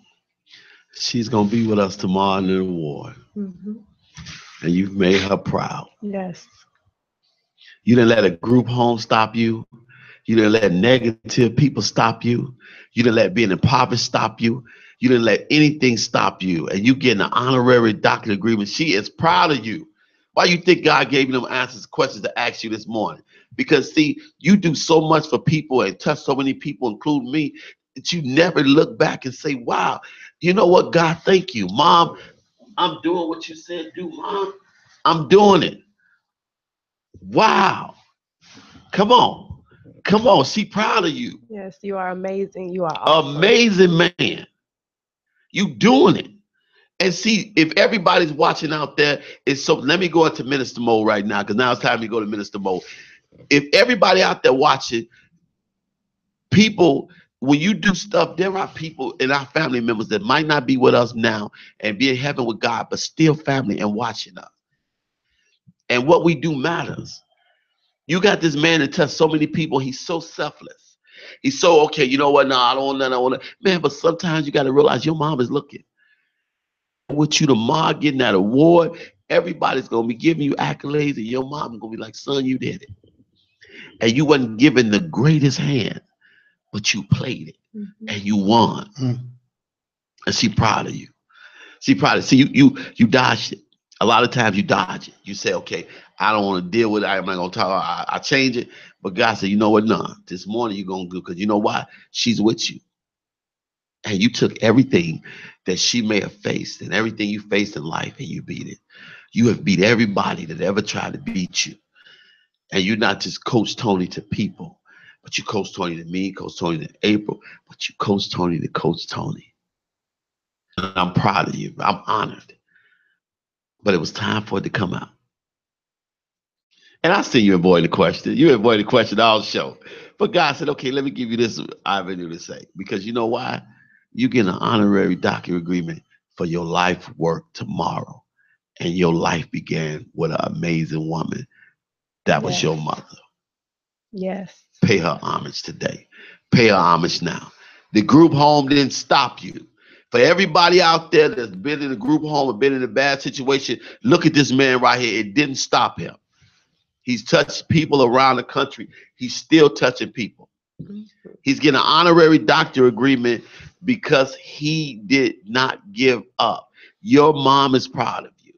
A: She's going to be with us tomorrow in the award. Mm-hmm. And you've made her proud.
C: Yes.
A: You didn't let a group home stop you. You didn't let negative people stop you. You didn't let being impoverished stop you. You didn't let anything stop you. And you getting an honorary doctorate agreement. She is proud of you. Why you think God gave you them answers, questions to ask you this morning? Because see, you do so much for people and touch so many people, including me, that you never look back and say, wow, you know what, God, thank you. Mom, I'm doing what you said do, Mom. I'm doing it. Wow. Come on. She proud of you.
C: Yes, you are amazing. You are awesome.
A: Amazing man. You doing it. And see, if everybody's watching out there, let me go into minister mode right now, because now it's time to go to minister mode. If everybody out there watching, people, when you do stuff, there are people in our family members that might not be with us now and be in heaven with God, but still family and watching us. And what we do matters. You got this man that touched so many people. He's so selfless. He's so, okay, you know what? No, I don't want that. I want that. Man, but sometimes you got to realize your mom is looking. With you tomorrow getting that award, everybody's going to be giving you accolades, and your mom is going to be like, son, you did it. And you wasn't given the greatest hand. but you played it and you won. And she proud of you. She proud of you. See, you dodged it. A lot of times you dodge it. You say, okay, I don't want to deal with it. I'm not going to talk. I change it. But God said, you know what? No, this morning you're going to do, because you know why? She's with you. And you took everything that she may have faced and everything you faced in life and you beat it. You have beat everybody that ever tried to beat you. And you're not just Coach Tony to people, but you Coach Tony to me, Coach Tony to April, but you Coach Tony to Coach Tony. And I'm proud of you. I'm honored. But it was time for it to come out. And I see you avoid the question. You avoid the question all show. But God said, okay, let me give you this avenue to say. Because you know why? You get an honorary document agreement for your life work tomorrow. And your life began with an amazing woman. That was your mother.
C: Yes.
A: Pay her homage today. Pay her homage now. The group home didn't stop you. For everybody out there that's been in a group home or been in a bad situation, look at this man right here. It didn't stop him. He's touched people around the country. He's still touching people. He's getting an honorary doctor agreement because he did not give up. Your mom is proud of you.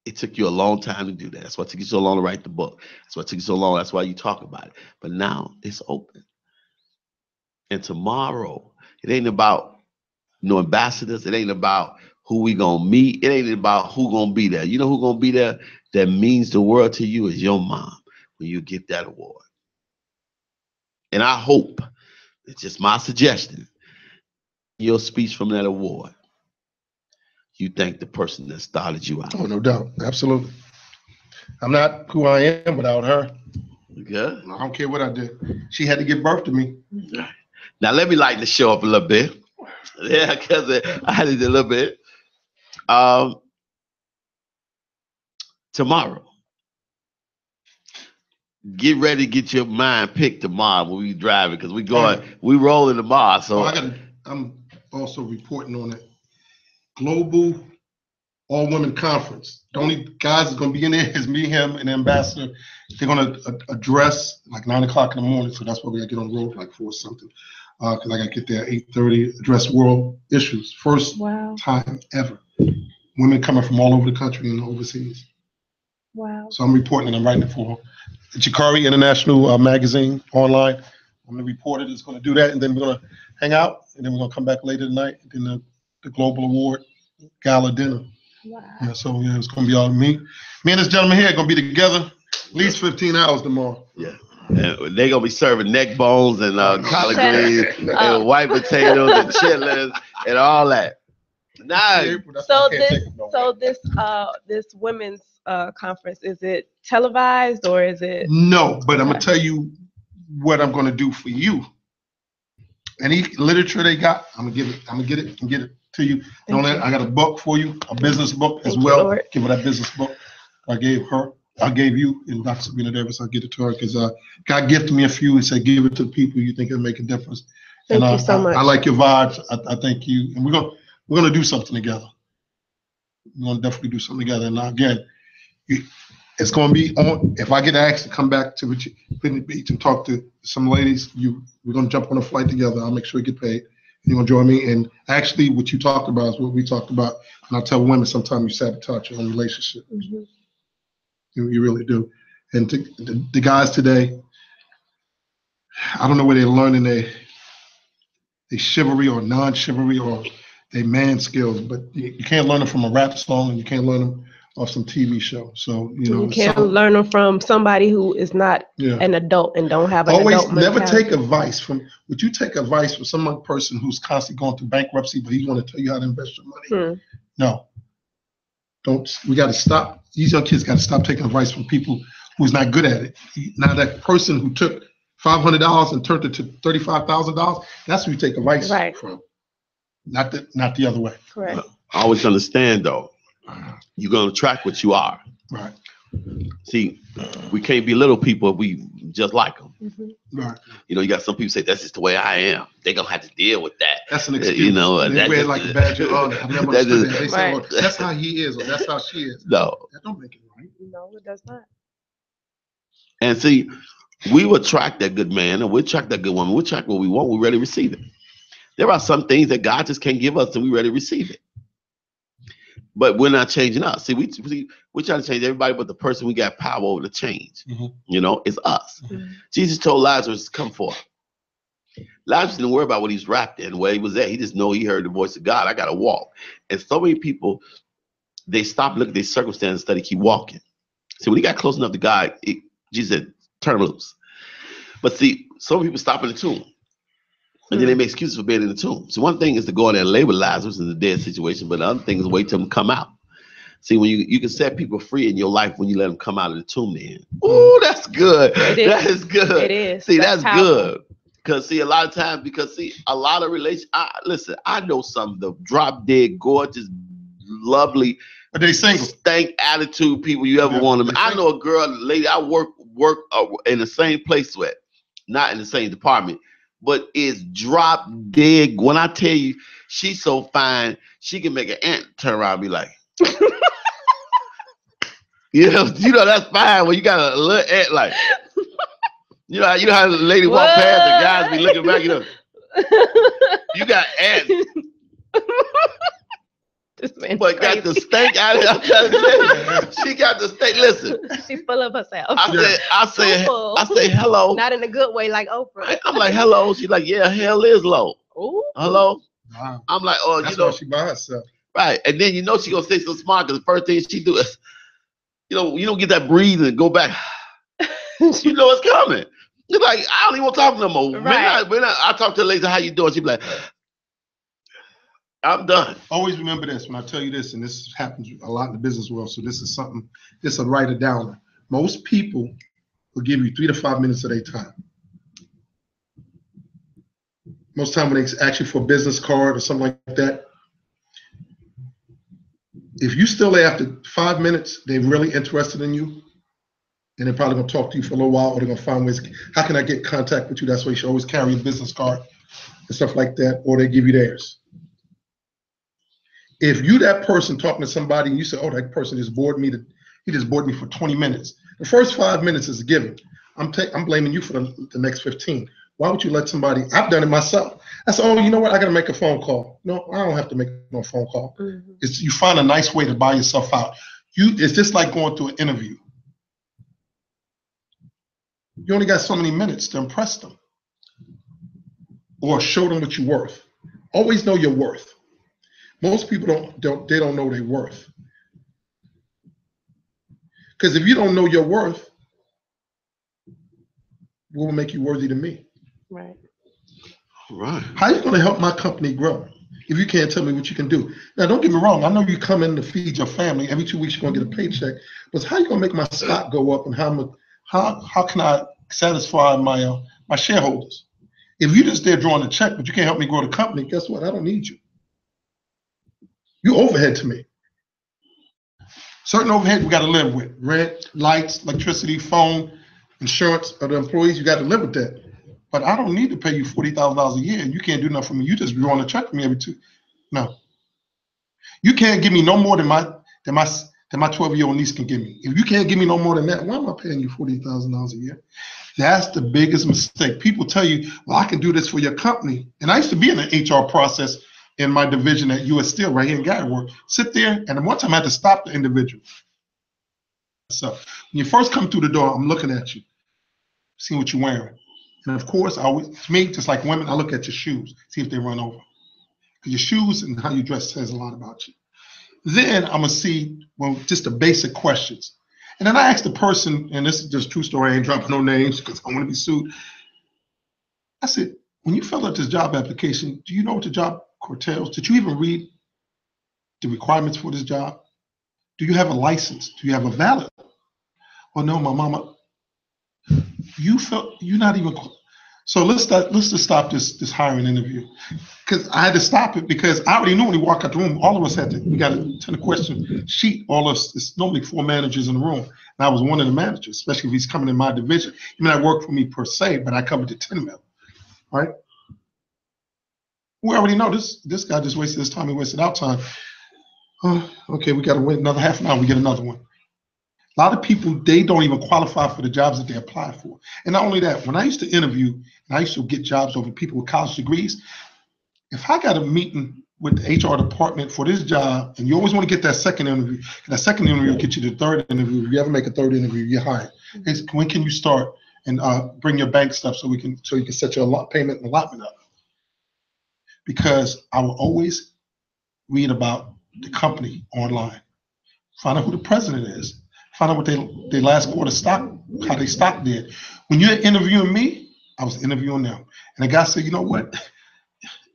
A: It took you a long time to do that. That's why it took you so long to write the book. That's why it took you so long. That's why you talk about it. But now it's open. And tomorrow, it ain't about no ambassadors. It ain't about who we gonna meet. It ain't about who gonna be there. You know who gonna be there that means the world to you is your mom when you get that award. And I hope, it's just my suggestion, your speech from that award, you thank the person that started you out.
B: Oh, no doubt. Absolutely. I'm not who I am without her.
A: Good.
B: I don't care what I did. She had to give birth to me.
A: Now, let me lighten the show up a little bit. Yeah, because I did a little bit. Tomorrow, get ready to get your mind picked tomorrow when we driving, because we rolling tomorrow. So
B: I'm also reporting on it. Global All Women Conference. The only guys that's going to be in there is me, him, and the ambassador. They're going to address like 9 o'clock in the morning, so that's why we got to get on the road like 4 something. Because I got to get there at 8:30, address world issues. First time ever. Women coming from all over the country and overseas.
C: Wow.
B: So I'm reporting and I'm writing it for the Chikari International magazine online. I'm going to report it. It's going to do that, and then we're going to hang out, and then we're going to come back later tonight, and then the Global Award Gala dinner.
C: Wow.
B: Yeah, so yeah, it's going to be all me. Me and this gentleman here are going to be together at least 15 hours tomorrow.
A: Yeah. And they're going to be serving neck bones and collard greens and white potatoes and chitlins and all that. Nice.
C: So this women's conference, is it televised or is it?
B: No, but I'm going to tell you what I'm going to do for you. Any literature they got, I'm going to get it to you. I got a book for you, a business book as well. Give her that business book I gave her. I gave you in Dr. Sabrina Davis. I'll get it to her because God gifted me a few and said, give it to the people you think it'll make a difference.
C: Thank you so much.
B: I like your vibes. I thank you. And we're gonna do something together. We're gonna definitely do something together. And again, it's gonna be on. If I get asked to come back to Whitney Beach and talk to some ladies, we're gonna jump on a flight together. I'll make sure you get paid. You're gonna join me. And actually, what you talked about is what we talked about. And I tell women sometimes you sabotage your own relationship.
C: Mm-hmm.
B: You really do. And the guys today, I don't know where they're learning their chivalry or non-chivalry or their man skills, but you can't learn them from a rap song and you can't learn them off some TV show. So,
C: you can't learn them from somebody who is not an adult and don't have an adult mentality.
B: Never take advice from, would you take advice from some person who's constantly going through bankruptcy, but he's going to tell you how to invest your money? No. We got to stop. These young kids got to stop taking advice from people who's not good at it. Now that person who took $500 and turned it to $35,000, that's who you take advice from. Not the other way.
C: Correct.
A: I always understand though, you're going to attract what you are.
B: Right.
A: See, we can't be little people if we just like them.
B: Mm-hmm. Right.
A: You got some people say that's just the way I am. They're going to have to deal with that.
B: That's an excuse. They wear like a badge of honor. I've never understood that. They say, well, that's how he is or that's how she is.
A: No.
B: That don't make it right.
C: No, it does not.
A: And see, we will attract that good man, and we'll attract that good woman. We'll attract what we want. We're ready to receive it. There are some things that God just can't give us, and we're ready to receive it. But we're not changing us. See, we're trying to change everybody, but the person we got power over to change, is us. Jesus told Lazarus to come forth. Lazarus didn't worry about what he's wrapped in, where he was at. He just know he heard the voice of God. I got to walk. And so many people, they stop looking at their circumstances instead of keep walking. See, when he got close enough to God, Jesus said, turn him loose. But see, some people stop in the tomb. And then they make excuses for being in the tomb. So one thing is to go in there and lay with Lazarus in the dead situation, but the other thing is wait till them come out. See, when you can set people free in your life when you let them come out of the tomb then. Ooh, that's good. That is good.
C: It is.
A: See, that's good. Because see, a lot of times, a lot of relations, listen, I know some of the drop dead, gorgeous, lovely,
B: but they single,
A: stank attitude people you ever want to. I know a girl, lady I work in the same place with, not in the same department, but is drop dead. When I tell you, she's so fine, she can make an ant turn around and be like, you know, that's fine when you got a little ant like, you know how the lady walk past, the guys be looking back, you got ants. But got the stink out of her. She got the stink. Listen,
C: she's full of herself.
A: I say hello.
C: Not in a good way, like Oprah.
A: I'm like hello. She's like, yeah, hell is low.
C: Ooh.
A: Hello.
B: Wow.
A: I'm like, oh,
B: that's why she by herself.
A: Right, and then she gonna say something smart because the first thing she do is, you don't get that breathing and go back. You know it's coming. You're like, I don't even want to talk no more. Right. I talk to the lady, how you doing? She be like, I'm done.
B: Always remember this when I tell you this, and this happens a lot in the business world, so this is something, this will write it down. Most people will give you 3 to 5 minutes of their time. Most time when they ask you for a business card or something like that, if you still there after 5 minutes, they're really interested in you, and they're probably going to talk to you for a little while, or they're going to find ways, how can I get in contact with you? That's why you should always carry a business card and stuff like that, or they give you theirs. If you that person talking to somebody and you say, oh, that person just bored me, he just bored me for 20 minutes. The first 5 minutes is a given. I'm blaming you for the next 15. Why would you let somebody, I've done it myself. I said, oh, you know what? I got to make a phone call. No, I don't have to make no phone call. You find a nice way to buy yourself out. It's just like going to an interview. You only got so many minutes to impress them or show them what you're worth. Always know your worth. Most people don't know their worth. Because if you don't know your worth, what will make you worthy to me?
C: Right.
A: Right.
B: How are you going to help my company grow if you can't tell me what you can do? Now, don't get me wrong. I know you come in to feed your family. Every 2 weeks you're going to get a paycheck. But how are you going to make my stock go up, and how can I satisfy my shareholders? If you're just there drawing a check, but you can't help me grow the company, guess what? I don't need you. You overhead to me. Certain overhead we got to live with. Rent, lights, electricity, phone, insurance of the employees, you got to live with that. But I don't need to pay you $40,000 a year, and you can't do nothing for me. You just drawing a check for me every 2. No. You can't give me no more than my 12-year-old niece can give me. If you can't give me no more than that, why am I paying you $40,000 a year? That's the biggest mistake. People tell you, well, I can do this for your company. And I used to be in the HR process in my division at U.S. Steel right here in Gary Work. Sit there, and one time I had to stop the individual. So when you first come through the door, I'm looking at you, seeing what you're wearing. And of course, to me, just like women, I look at your shoes, see if they run over. Because your shoes and how you dress says a lot about you. Then I'm going to see, just the basic questions. And then I ask the person, and this is just a true story, I ain't dropping no names because I want to be sued. I said, when you filled out this job application, do you know what the job curtails? Did you even read the requirements for this job? Do you have a license? Do you have a valid? Oh no, my mama. You're not even. So let's just stop this hiring interview, because I had to stop it because I already knew when he walked out the room. All of us we got a 10 question sheet. All of us. It's normally 4 managers in the room, and I was one of the managers, especially if he's coming in my division. He may not work for me per se, but I covered the 10 mil. All right. We already know this guy just wasted his time. He wasted our time. Oh, okay, we got to wait another half an hour. We get another one. A lot of people, they don't even qualify for the jobs that they apply for. And not only that, when I used to interview, and I used to get jobs over people with college degrees, if I got a meeting with the HR department for this job, and you always want to get that second interview, and that second interview will get you the third interview. If you ever make a third interview, you're hired. It's, when can you start? And bring your bank stuff so you can set your payment and allotment up. Because I will always read about the company online, find out who the president is, find out what they last quarter stock, how they stock did. When you're interviewing me, I was interviewing them. And the guy said, you know what?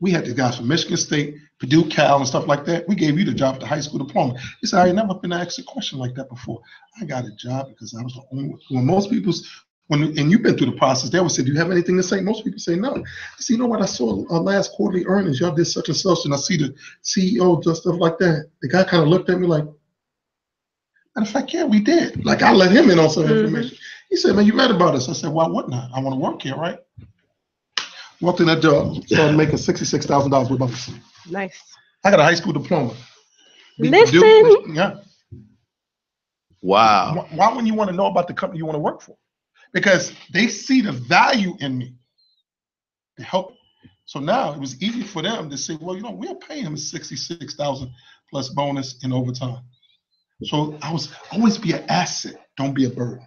B: We had the guys from Michigan State, Purdue, Cal, and stuff like that. We gave you the job at the high school diploma. He said, I ain't never been asked a question like that before. I got a job because I was the only one. When most people's, and you've been through the process, they always say, do you have anything to say? Most people say no. I said, you know what? I saw last quarterly earnings. Y'all did such and such, and I see the CEO does stuff like that. The guy kind of looked at me like, matter of fact, yeah, we did. Like, I let him in on some information. He said, man, you read about us. I said, why wouldn't I? I want to work here, right? Walked in that job, started making $66,000 with bonus.
C: Nice.
B: I got a high school diploma.
C: Listen.
B: Yeah.
A: Wow.
B: Why wouldn't you want to know about the company you want to work for? Because they see the value in me to help. So now it was easy for them to say, well, you know, we'll pay him $66,000 plus bonus in overtime. So I was always be an asset. Don't be a burden.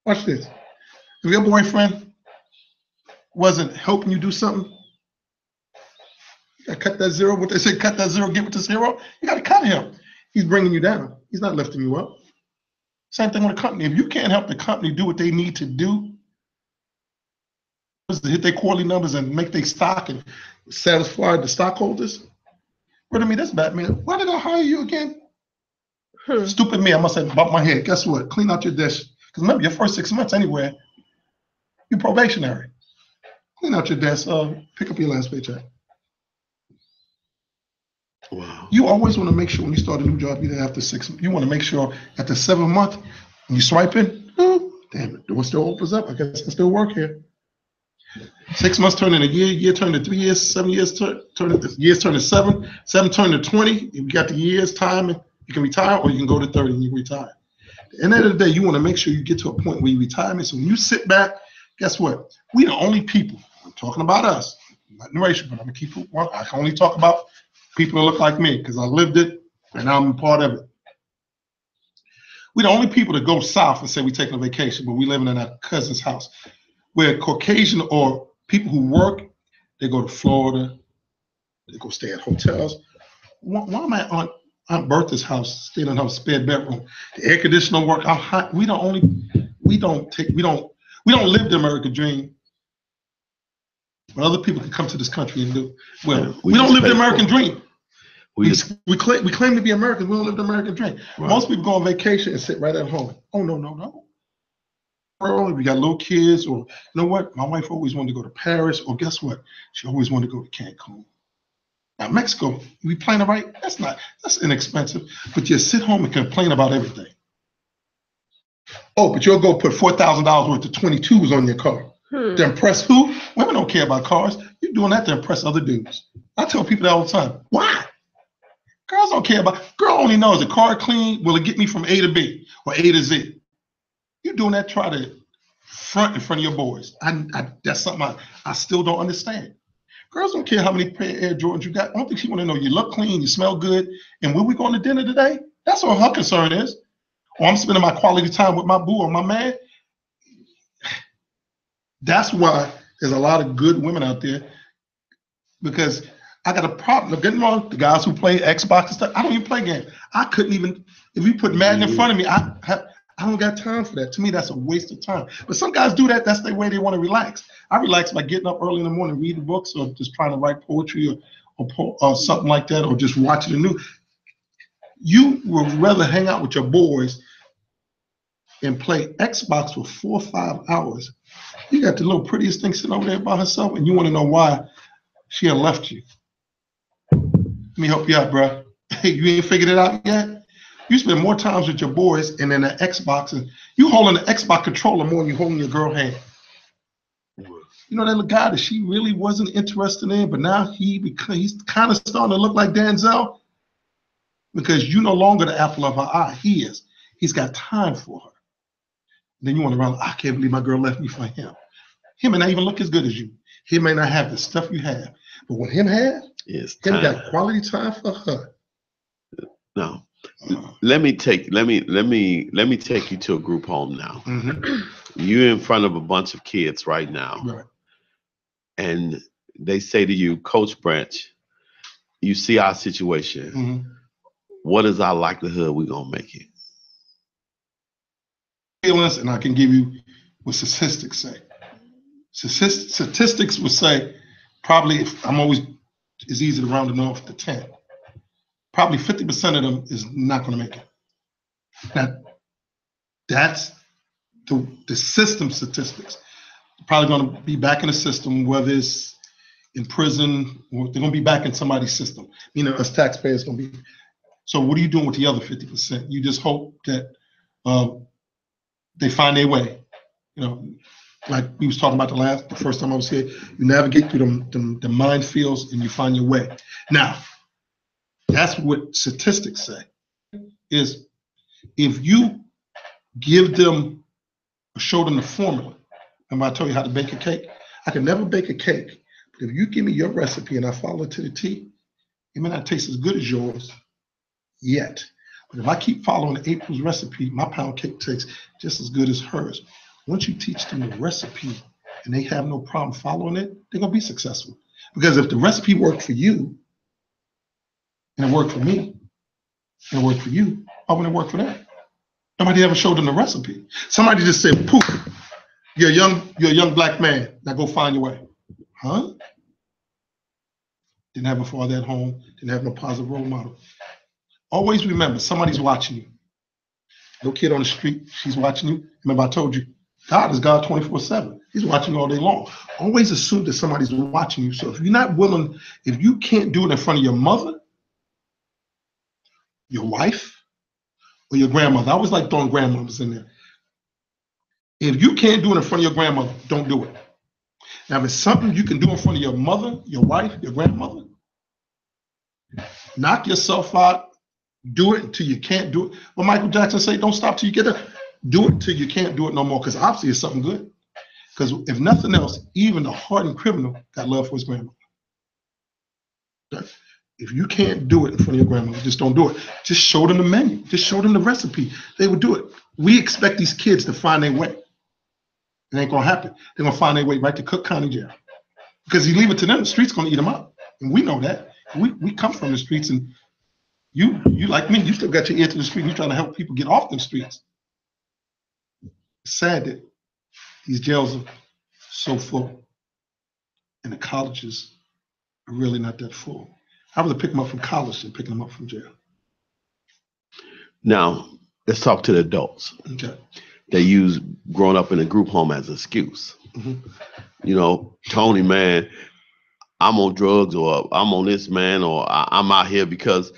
B: Watch this. If your boyfriend wasn't helping you do something, you gotta cut that zero. What they say, cut that zero, get with the zero. You gotta cut him. He's bringing you down. He's not lifting you up. Same thing with a company. If you can't help the company do what they need to do, to hit their quarterly numbers and make their stock and satisfy the stockholders, what do I mean? That's bad, man. Why did I hire you again? Stupid me. I must have bumped my head. Guess what? Clean out your dish. Because remember, your first 6 months anyway, you're probationary. Clean out your desk, pick up your last paycheck.
A: Wow.
B: You always want to make sure when you start a new job, either after 6 months, you want to make sure at the 7th month, when you swipe in, oh, damn it, the door still opens up. I guess I can still work here. 6 months turn into a year, year turn to 3 years, 7 years turn to 7, 7 turn to 20. If you got the years time, you can retire, or you can go to 30 and you retire. At the end of the day, you want to make sure you get to a point where you retire. So when you sit back, guess what? We the only people, I'm talking about us, not racial, but I'm gonna keep it one. I can only talk about people that look like me because I lived it and I'm a part of it. We the only people that go south and say we're taking a vacation, but we living in our cousin's house. Where Caucasian or people who work, they go to Florida, they go stay at hotels. Why am I on Aunt Bertha's house, staying in her spare bedroom? The air conditioner work. I'm hot. We don't live the American dream. But other people can come to this country and do. Well, we don't live the American dream. We claim to be Americans. We don't live the American dream. Right. Most people go on vacation and sit right at home. Oh, no. If you got little kids, or you know what? My wife always wanted to go to Paris, or guess what? She always wanted to go to Cancun. Now, Mexico, we playing it right? That's inexpensive. But you sit home and complain about everything. Oh, but you'll go put $4,000 worth of 22s on your car. To impress who? Women don't care about cars. You're doing that to impress other dudes. I tell people that all the time. Why? Girls don't care about. Girl only knows the car clean. Will it get me from A to B or A to Z? You're doing that try to front in front of your boys. That's something I still don't understand. Girls don't care how many pair of Air Jordans you got. I don't think she want to know you look clean, you smell good, and when we going to dinner today, that's what her concern is. Or I'm spending my quality time with my boo or my man. That's why there's a lot of good women out there, because I got a problem. Don't get me wrong, the guys who play Xbox and stuff, I don't even play games. I couldn't even, if you put Madden in front of me, I don't got time for that. To me, that's a waste of time. But some guys do that. That's the way they want to relax. I relax by getting up early in the morning, reading books, or just trying to write poetry or something like that, or just watching the news. You would rather hang out with your boys and play Xbox for 4 or 5 hours. You got the little prettiest thing sitting over there by herself, and you want to know why she had left you. Let me help you out, bro. You ain't figured it out yet? You spend more times with your boys and then the Xbox, and you holding the Xbox controller more than you holding your girl hand. You know that guy that she really wasn't interested in, but now he's kind of starting to look like Denzel, because you're no longer the apple of her eye. He is. He's got time for her. Then you want to run, I can't believe my girl left me for him. He may not even look as good as you. He may not have the stuff you have. But when him got quality time for her.
A: No. Let me take you to a group home now. You're in front of a bunch of kids right now.
B: Right.
A: And they say to you, Coach Branch, you see our situation. What is our likelihood we're going to make it?
B: And I can give you what statistics say. Statistics would say probably, it's easy to round it off to 10. Probably 50% of them is not going to make it. Now, that's the system statistics. Probably going to be back in the system, whether it's in prison, or they're going to be back in somebody's system. You know, us taxpayers going to be. So what are you doing with the other 50%? You just hope that they find their way. You know, like we was talking about the first time I was here, you navigate through the minefields and you find your way. Now, that's what statistics say, is if you give them, show them the formula. Remember I told you how to bake a cake? I can never bake a cake, but if you give me your recipe and I follow it to the T, it may not taste as good as yours yet. But if I keep following April's recipe, my pound cake tastes just as good as hers. Once you teach them the recipe and they have no problem following it, they're going to be successful. Because if the recipe worked for you, and it worked for me, and it worked for you, why wouldn't it work for them? Nobody ever showed them the recipe. Somebody just said, poof, you're a young black man, now go find your way. Huh? Didn't have a father at home, didn't have no positive role model. Always remember, somebody's watching you. No kid on the street, she's watching you. Remember I told you, God is God 24/7. He's watching you all day long. Always assume that somebody's watching you. So if you're not willing, if you can't do it in front of your mother, your wife, or your grandmother. I always like throwing grandmothers in there. If you can't do it in front of your grandmother, don't do it. Now, if it's something you can do in front of your mother, your wife, your grandmother, knock yourself out, do it until you can't do it. Well, Michael Jackson say, don't stop till you get it. Do it till you can't do it no more, because obviously it's something good. Because if nothing else, even the hardened criminal got love for his grandmother. Okay? If you can't do it in front of your grandmother, just don't do it. Just show them the menu. Just show them the recipe. They would do it. We expect these kids to find their way. It ain't going to happen. They're going to find their way right to Cook County Jail. Because you leave it to them, the street's going to eat them up. And we know that. We come from the streets, and you like me, you still got your ear to the street. You're trying to help people get off the streets. It's sad that these jails are so full, and the colleges are really not that full. I'd rather pick them up from college than picking them up from jail.
A: Now, let's talk to the adults.
B: Okay.
A: They use growing up in a group home as an excuse. You know, Tony, man, I'm on drugs, or I'm on this, man, or I'm out here because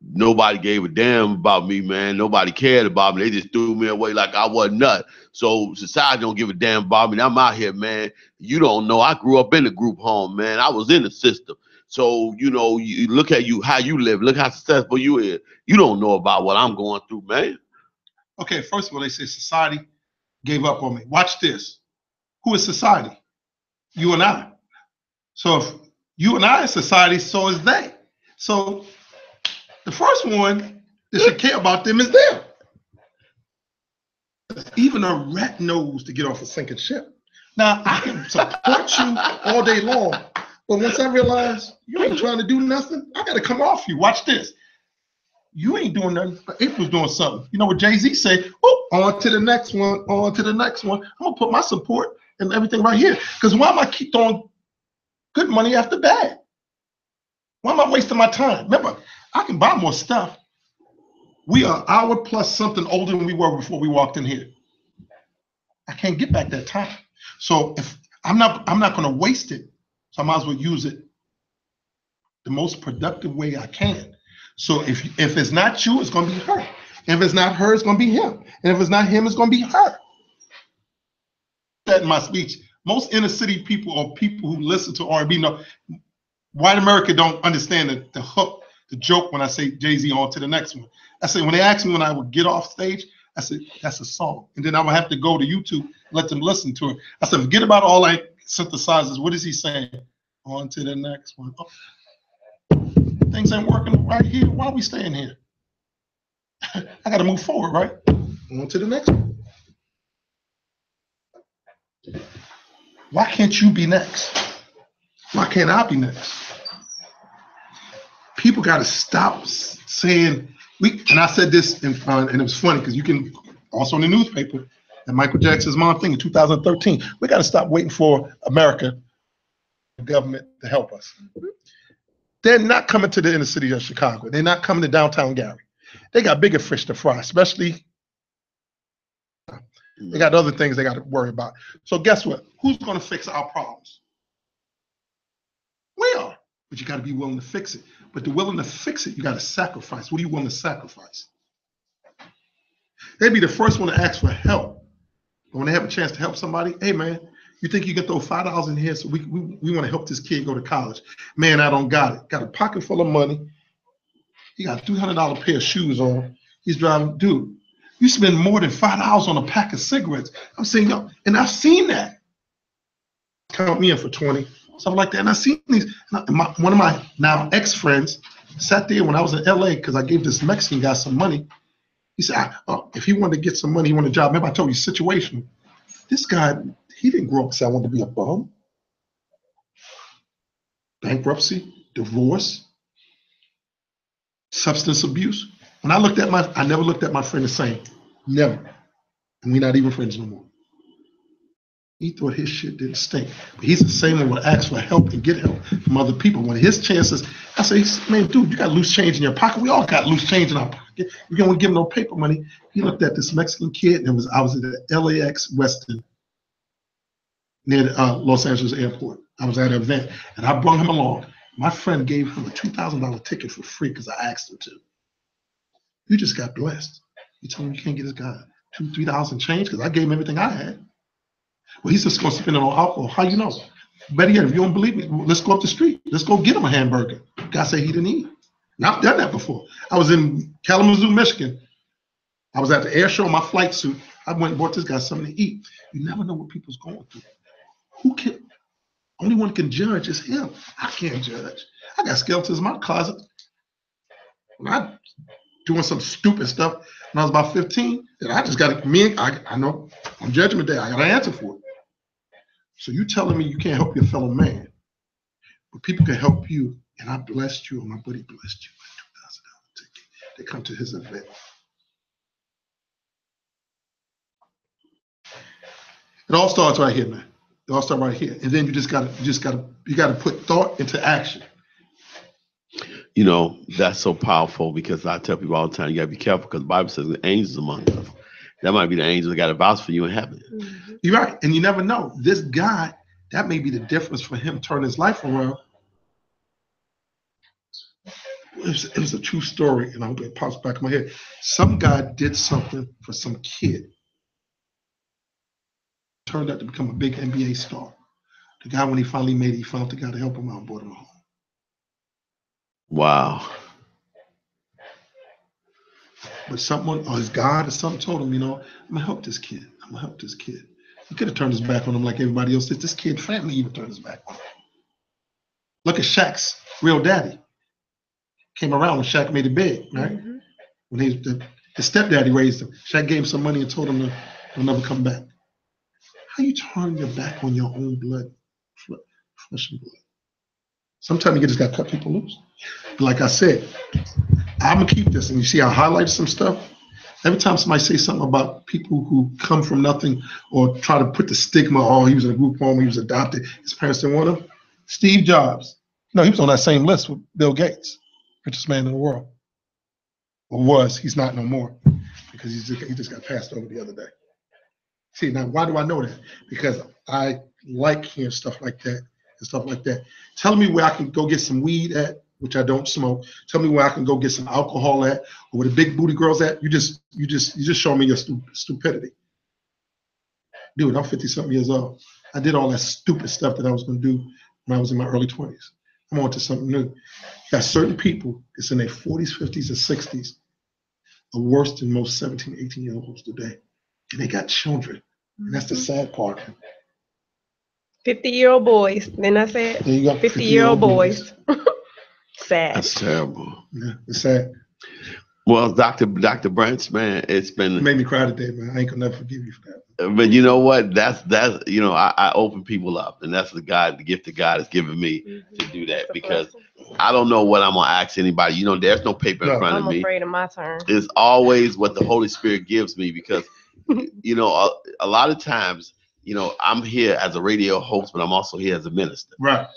A: nobody gave a damn about me, man. Nobody cared about me. They just threw me away like I wasn't nothing. So society don't give a damn about me. I'm out here, man. You don't know. I grew up in a group home, man. I was in the system. So, you know, you look at you, how you live. Look how successful you is. You don't know about what I'm going through, man.
B: Okay, first of all, they say society gave up on me. Watch this. Who is society? You and I. So if you and I are society, so is they. So the first one that should care about them is them. Even a rat knows to get off a sinking ship. Now, I can support you all day long, but once I realize you ain't trying to do nothing, I got to come off you. Watch this. You ain't doing nothing, but April's doing something. You know what Jay-Z say? Oh, on to the next one, on to the next one. I'm going to put my support and everything right here. Because why am I keep throwing good money after bad? Why am I wasting my time? Remember, I can buy more stuff. We are an hour plus something older than we were before we walked in here. I can't get back that time. So if I'm not going to waste it. So I might as well use it the most productive way I can. So if it's not you, it's going to be her. If it's not her, it's going to be him. And if it's not him, it's going to be her. That in my speech, most inner city people or people who listen to R&B know white America don't understand the hook, the joke when I say Jay-Z on to the next one. I say when they ask me when I would get off stage, I said, that's a song. And then I would have to go to YouTube, let them listen to it. I said, forget about all that synthesizers. What is he saying? On to the next one. Oh, things ain't working right here. Why are we staying here? I got to move forward, right? On to the next one. Why can't you be next? Why can't I be next? People got to stop saying, and I said this, and it was funny because you can, also in the newspaper, and Michael Jackson's mom thing in 2013, we got to stop waiting for America, the government, to help us. They're not coming to the inner city of Chicago. They're not coming to downtown Gary. They got bigger fish to fry, especially they got other things they got to worry about. So guess what? Who's going to fix our problems? We are. But you got to be willing to fix it. But to willing to fix it, you got to sacrifice. What are you willing to sacrifice? They'd be the first one to ask for help. But when they have a chance to help somebody, hey man, you think you can throw $5 in here so we want to help this kid go to college? Man, I don't got it. Got a pocket full of money. He got a $300 pair of shoes on. He's driving. Dude, you spend more than $5 on a pack of cigarettes. I'm saying, yo, and I've seen that. Count me in for 20, something like that. And I've seen these. One of my now ex-friends sat there when I was in LA because I gave this Mexican guy some money. He said, if he wanted to get some money, he wanted a job. Remember I told you situation. This guy, he didn't grow up and say, I want to be a bum. Bankruptcy, divorce, substance abuse. When I never looked at my friend the same. Never. And we're not even friends no more. He thought his shit didn't stink. But he's the same one who would ask for help and get help from other people. When his chances, I say, man, dude, you got loose change in your pocket. We all got loose change in our pocket. You can't give him no paper money. He looked at this Mexican kid, and I was at the LAX Westin near Los Angeles airport. I was at an event, and I brought him along. My friend gave him a $2,000 ticket for free because I asked him to. You just got blessed. You told me you can't get this guy $2,000-$3,000 change because I gave him everything I had. Well, he's just going to spend it on alcohol. How you know? Better yet, if you don't believe me, let's go up the street. Let's go get him a hamburger. Guy said he didn't eat. Now, I've done that before. I was in Kalamazoo, Michigan. I was at the air show in my flight suit. I went and bought this guy something to eat. You never know what people's going through. Only one can judge is him. I can't judge. I got skeletons in my closet. When I doing some stupid stuff when I was about 15, that I just got to, I know on Judgment Day, I got to answer for it. So you telling me you can't help your fellow man, but people can help you, and I blessed you, and my buddy blessed you with $2,000 ticket. They come to his event. It all starts right here, man. It all starts right here, and then you gotta put thought into action.
A: You know, that's so powerful because I tell people all the time, you got to be careful because the Bible says the angels among us. That might be the angels that got a vouch for you in heaven.
C: Mm-hmm.
B: You're right. And you never know. This guy, that may be the difference for him turning his life around. It was a true story, and I hope it pops back in my head. Some guy did something for some kid. Turned out to become a big NBA star. The guy, when he finally made it, he found the guy to help him out and brought him home.
A: Wow.
B: But someone, or his God or something told him, I'm going to help this kid. I'm going to help this kid. He could have turned his back on him like everybody else did. This kid family even turned his back on him. Look at Shaq's real daddy. Came around when Shaq made it big, right? Mm-hmm. When his stepdaddy raised him. Shaq gave him some money and told him to never come back. How you turn your back on your own blood, flesh and blood? Sometimes you just got to cut people loose. But like I said, I'm going to keep this. And you see, I highlighted some stuff. Every time somebody says something about people who come from nothing or try to put the stigma, he was in a group home, he was adopted, his parents didn't want him. Steve Jobs, he was on that same list with Bill Gates, richest man in the world. Or was, he's not no more because he just got passed over the other day. See, now why do I know that? Because I like hearing stuff like that and stuff like that. Telling me where I can go get some weed at, which I don't smoke. Tell me where I can go get some alcohol at, or where the big booty girls at. You just show me your stupidity. Dude, I'm 50-something years old. I did all that stupid stuff that I was going to do when I was in my early 20s. I'm on to something new. You got certain people that's in their 40s, 50s, and 60s are worse than most 17, 18-year-olds today. And they got children. And that's the sad part.
C: 50-year-old boys. Then I said,
B: There you go.
C: 50-year-old boys. Sad.
A: That's terrible.
B: Yeah, it's sad.
A: Well, Dr. Branch, man, it
B: made me cry today, man. I ain't gonna never forgive you for that.
A: But you know what? That's I open people up, and that's the gift that God has given me to do that, because I don't know what I'm gonna ask anybody. You know, there's no paper in front of me.
C: I'm afraid of my turn.
A: It's always what the Holy Spirit gives me, because you know, a lot of times, you know, I'm here as a radio host, but I'm also here as a minister.
B: Right.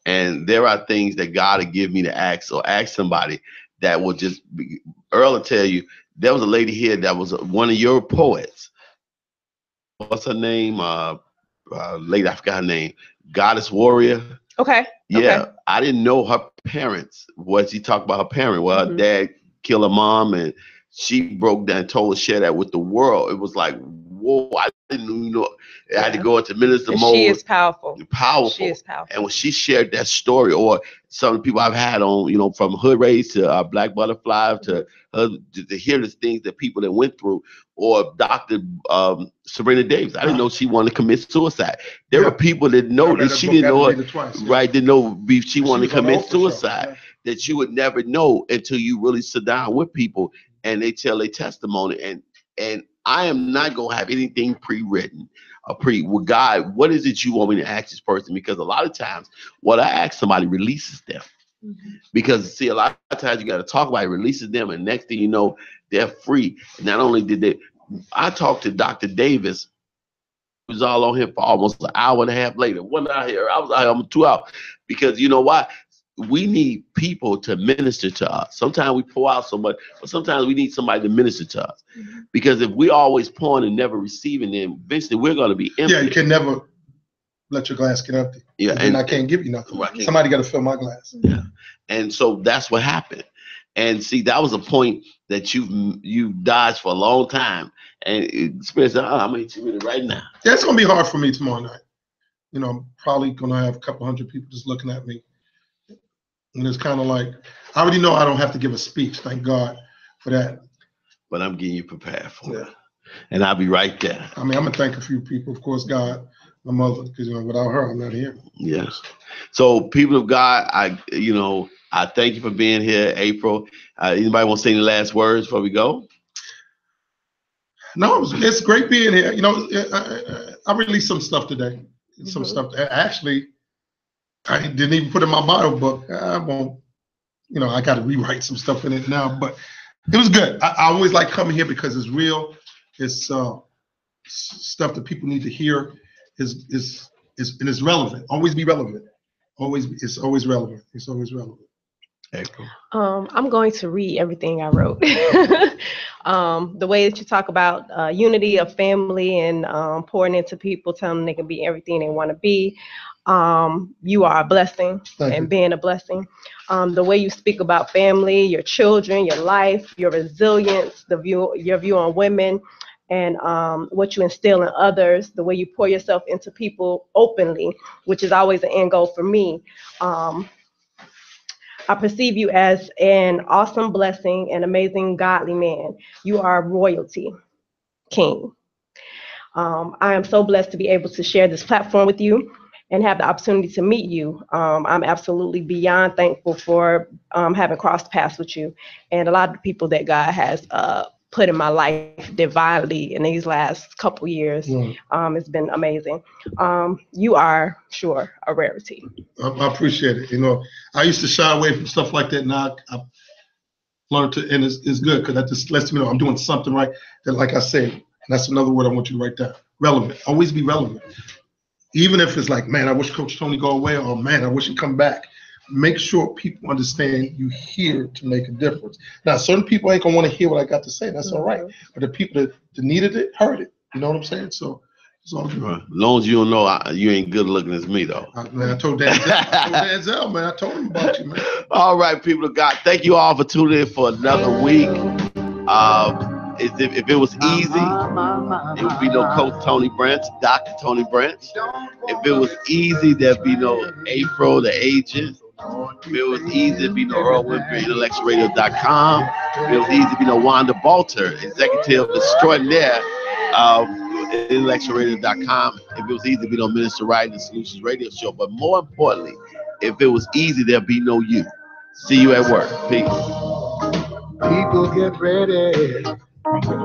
A: And there are things that God will give me to ask somebody that will just be. Earl will tell you, there was a lady here that was one of your poets. What's her name? Lady, I forgot her name. Goddess Warrior.
C: Okay.
A: Yeah.
C: Okay.
A: I didn't know her parents. What she talked about her parent. Well, her dad killed her mom, and she broke down and told her, share that with the world. It was like, whoa, I didn't even know. I had to go into minister mode.
C: She is powerful.
A: Powerful.
C: She is powerful.
A: And when she shared that story, or some of the people I've had on, you know, from Hood Raised to Black Butterfly to hear the things that people that went through, or Dr. Serena Davis. I didn't know she wanted to commit suicide. There were people that know that she didn't know it, right? Didn't know she wanted to commit suicide, that you would never know until you really sit down with people and they tell their testimony. And I am not going to have anything pre-written with God. What is it you want me to ask this person? Because a lot of times what I ask somebody releases them. Because see, a lot of times you got to talk about it, releases them, and next thing you know, they're free. Not only did I talked to Dr. Davis, who was all on here for almost an hour and a half later. Wasn't out here? I was out here almost 2 hours. Because you know why? We need people to minister to us. Sometimes we pour out so much, but sometimes we need somebody to minister to us. Because if we always pouring and never receiving, then eventually we're going to be empty.
B: Yeah, you can never let your glass get empty.
A: Yeah,
B: and I can't give you nothing. Somebody got to fill my glass.
A: Yeah, and so that's what happened. And see, that was a point that you've dodged for a long time. And Spirit said, I'm going to hit you with it right now.
B: Yeah, it's going to be hard for me tomorrow night. You know, I'm probably going to have a couple hundred people just looking at me. And it's kind of like, I already know I don't have to give a speech. Thank God for that.
A: But I'm getting you prepared for it. And I'll be right there.
B: I mean, I'm going to thank a few people. Of course, God, my mother, because, you know, without her, I'm not here.
A: Yes. So, people of God, I thank you for being here, April. Anybody want to say any last words before we go?
B: No, it's great being here. You know, I released some stuff today. Some stuff. Actually, I didn't even put in my Bible book. I won't, you know, I got to rewrite some stuff in it now, but it was good. I always like coming here because it's real. It's stuff that people need to hear. Is relevant. Always be relevant. It's always relevant. It's always relevant.
A: April.
C: I'm going to read everything I wrote. The way that you talk about unity of family and pouring into people, telling them they can be everything they want to be. You are a blessing.
B: Thank
C: and
B: you.
C: Being a blessing. The way you speak about family, your children, your life, your resilience, your view on women, and what you instill in others, the way you pour yourself into people openly, which is always an end goal for me. I perceive you as an awesome blessing, an amazing godly man. You are royalty, king. I am so blessed to be able to share this platform with you and have the opportunity to meet you. I'm absolutely beyond thankful for having crossed paths with you and a lot of the people that God has put in my life divinely in these last couple years. It's been amazing. You are sure a rarity.
B: I appreciate it. You know, I used to shy away from stuff like that. Now I've learned to, and it's good because that just lets me know I'm doing something right. That, like I said, and that's another word I want you to write down. Relevant. Always be relevant. Even if it's like, man, I wish Coach Tony go away, or man, I wish he'd come back. Make sure people understand you here to make a difference. Now, certain people ain't gonna want to hear what I got to say. That's all right. But the people that needed it heard it. You know what I'm saying? So it's all good.
A: As long as you don't know, you ain't good looking as me, though.
B: Man, I told Denzel, man. I told him about you, man.
A: All right, people of God. Thank you all for tuning in for another week. If it was easy, it would be no Coach Tony Branch, Dr. Tony Branch. If it was easy, there'd be no April, the agent, If it was easy, it'd be no Earl Winfrey, IntellectualRadio.com. If it was easy, it'd be no Wanda Balter, Executive Extraordinaire of IntellectualRadio.com. If it was easy, it'd be no Minister Writing and Solutions Radio Show. But more importantly, if it was easy, there'd be no you. See you at work. Peace.
D: People get ready.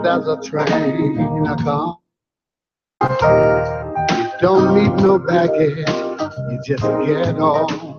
D: There's a train a come. You don't need no baggage. You just get on.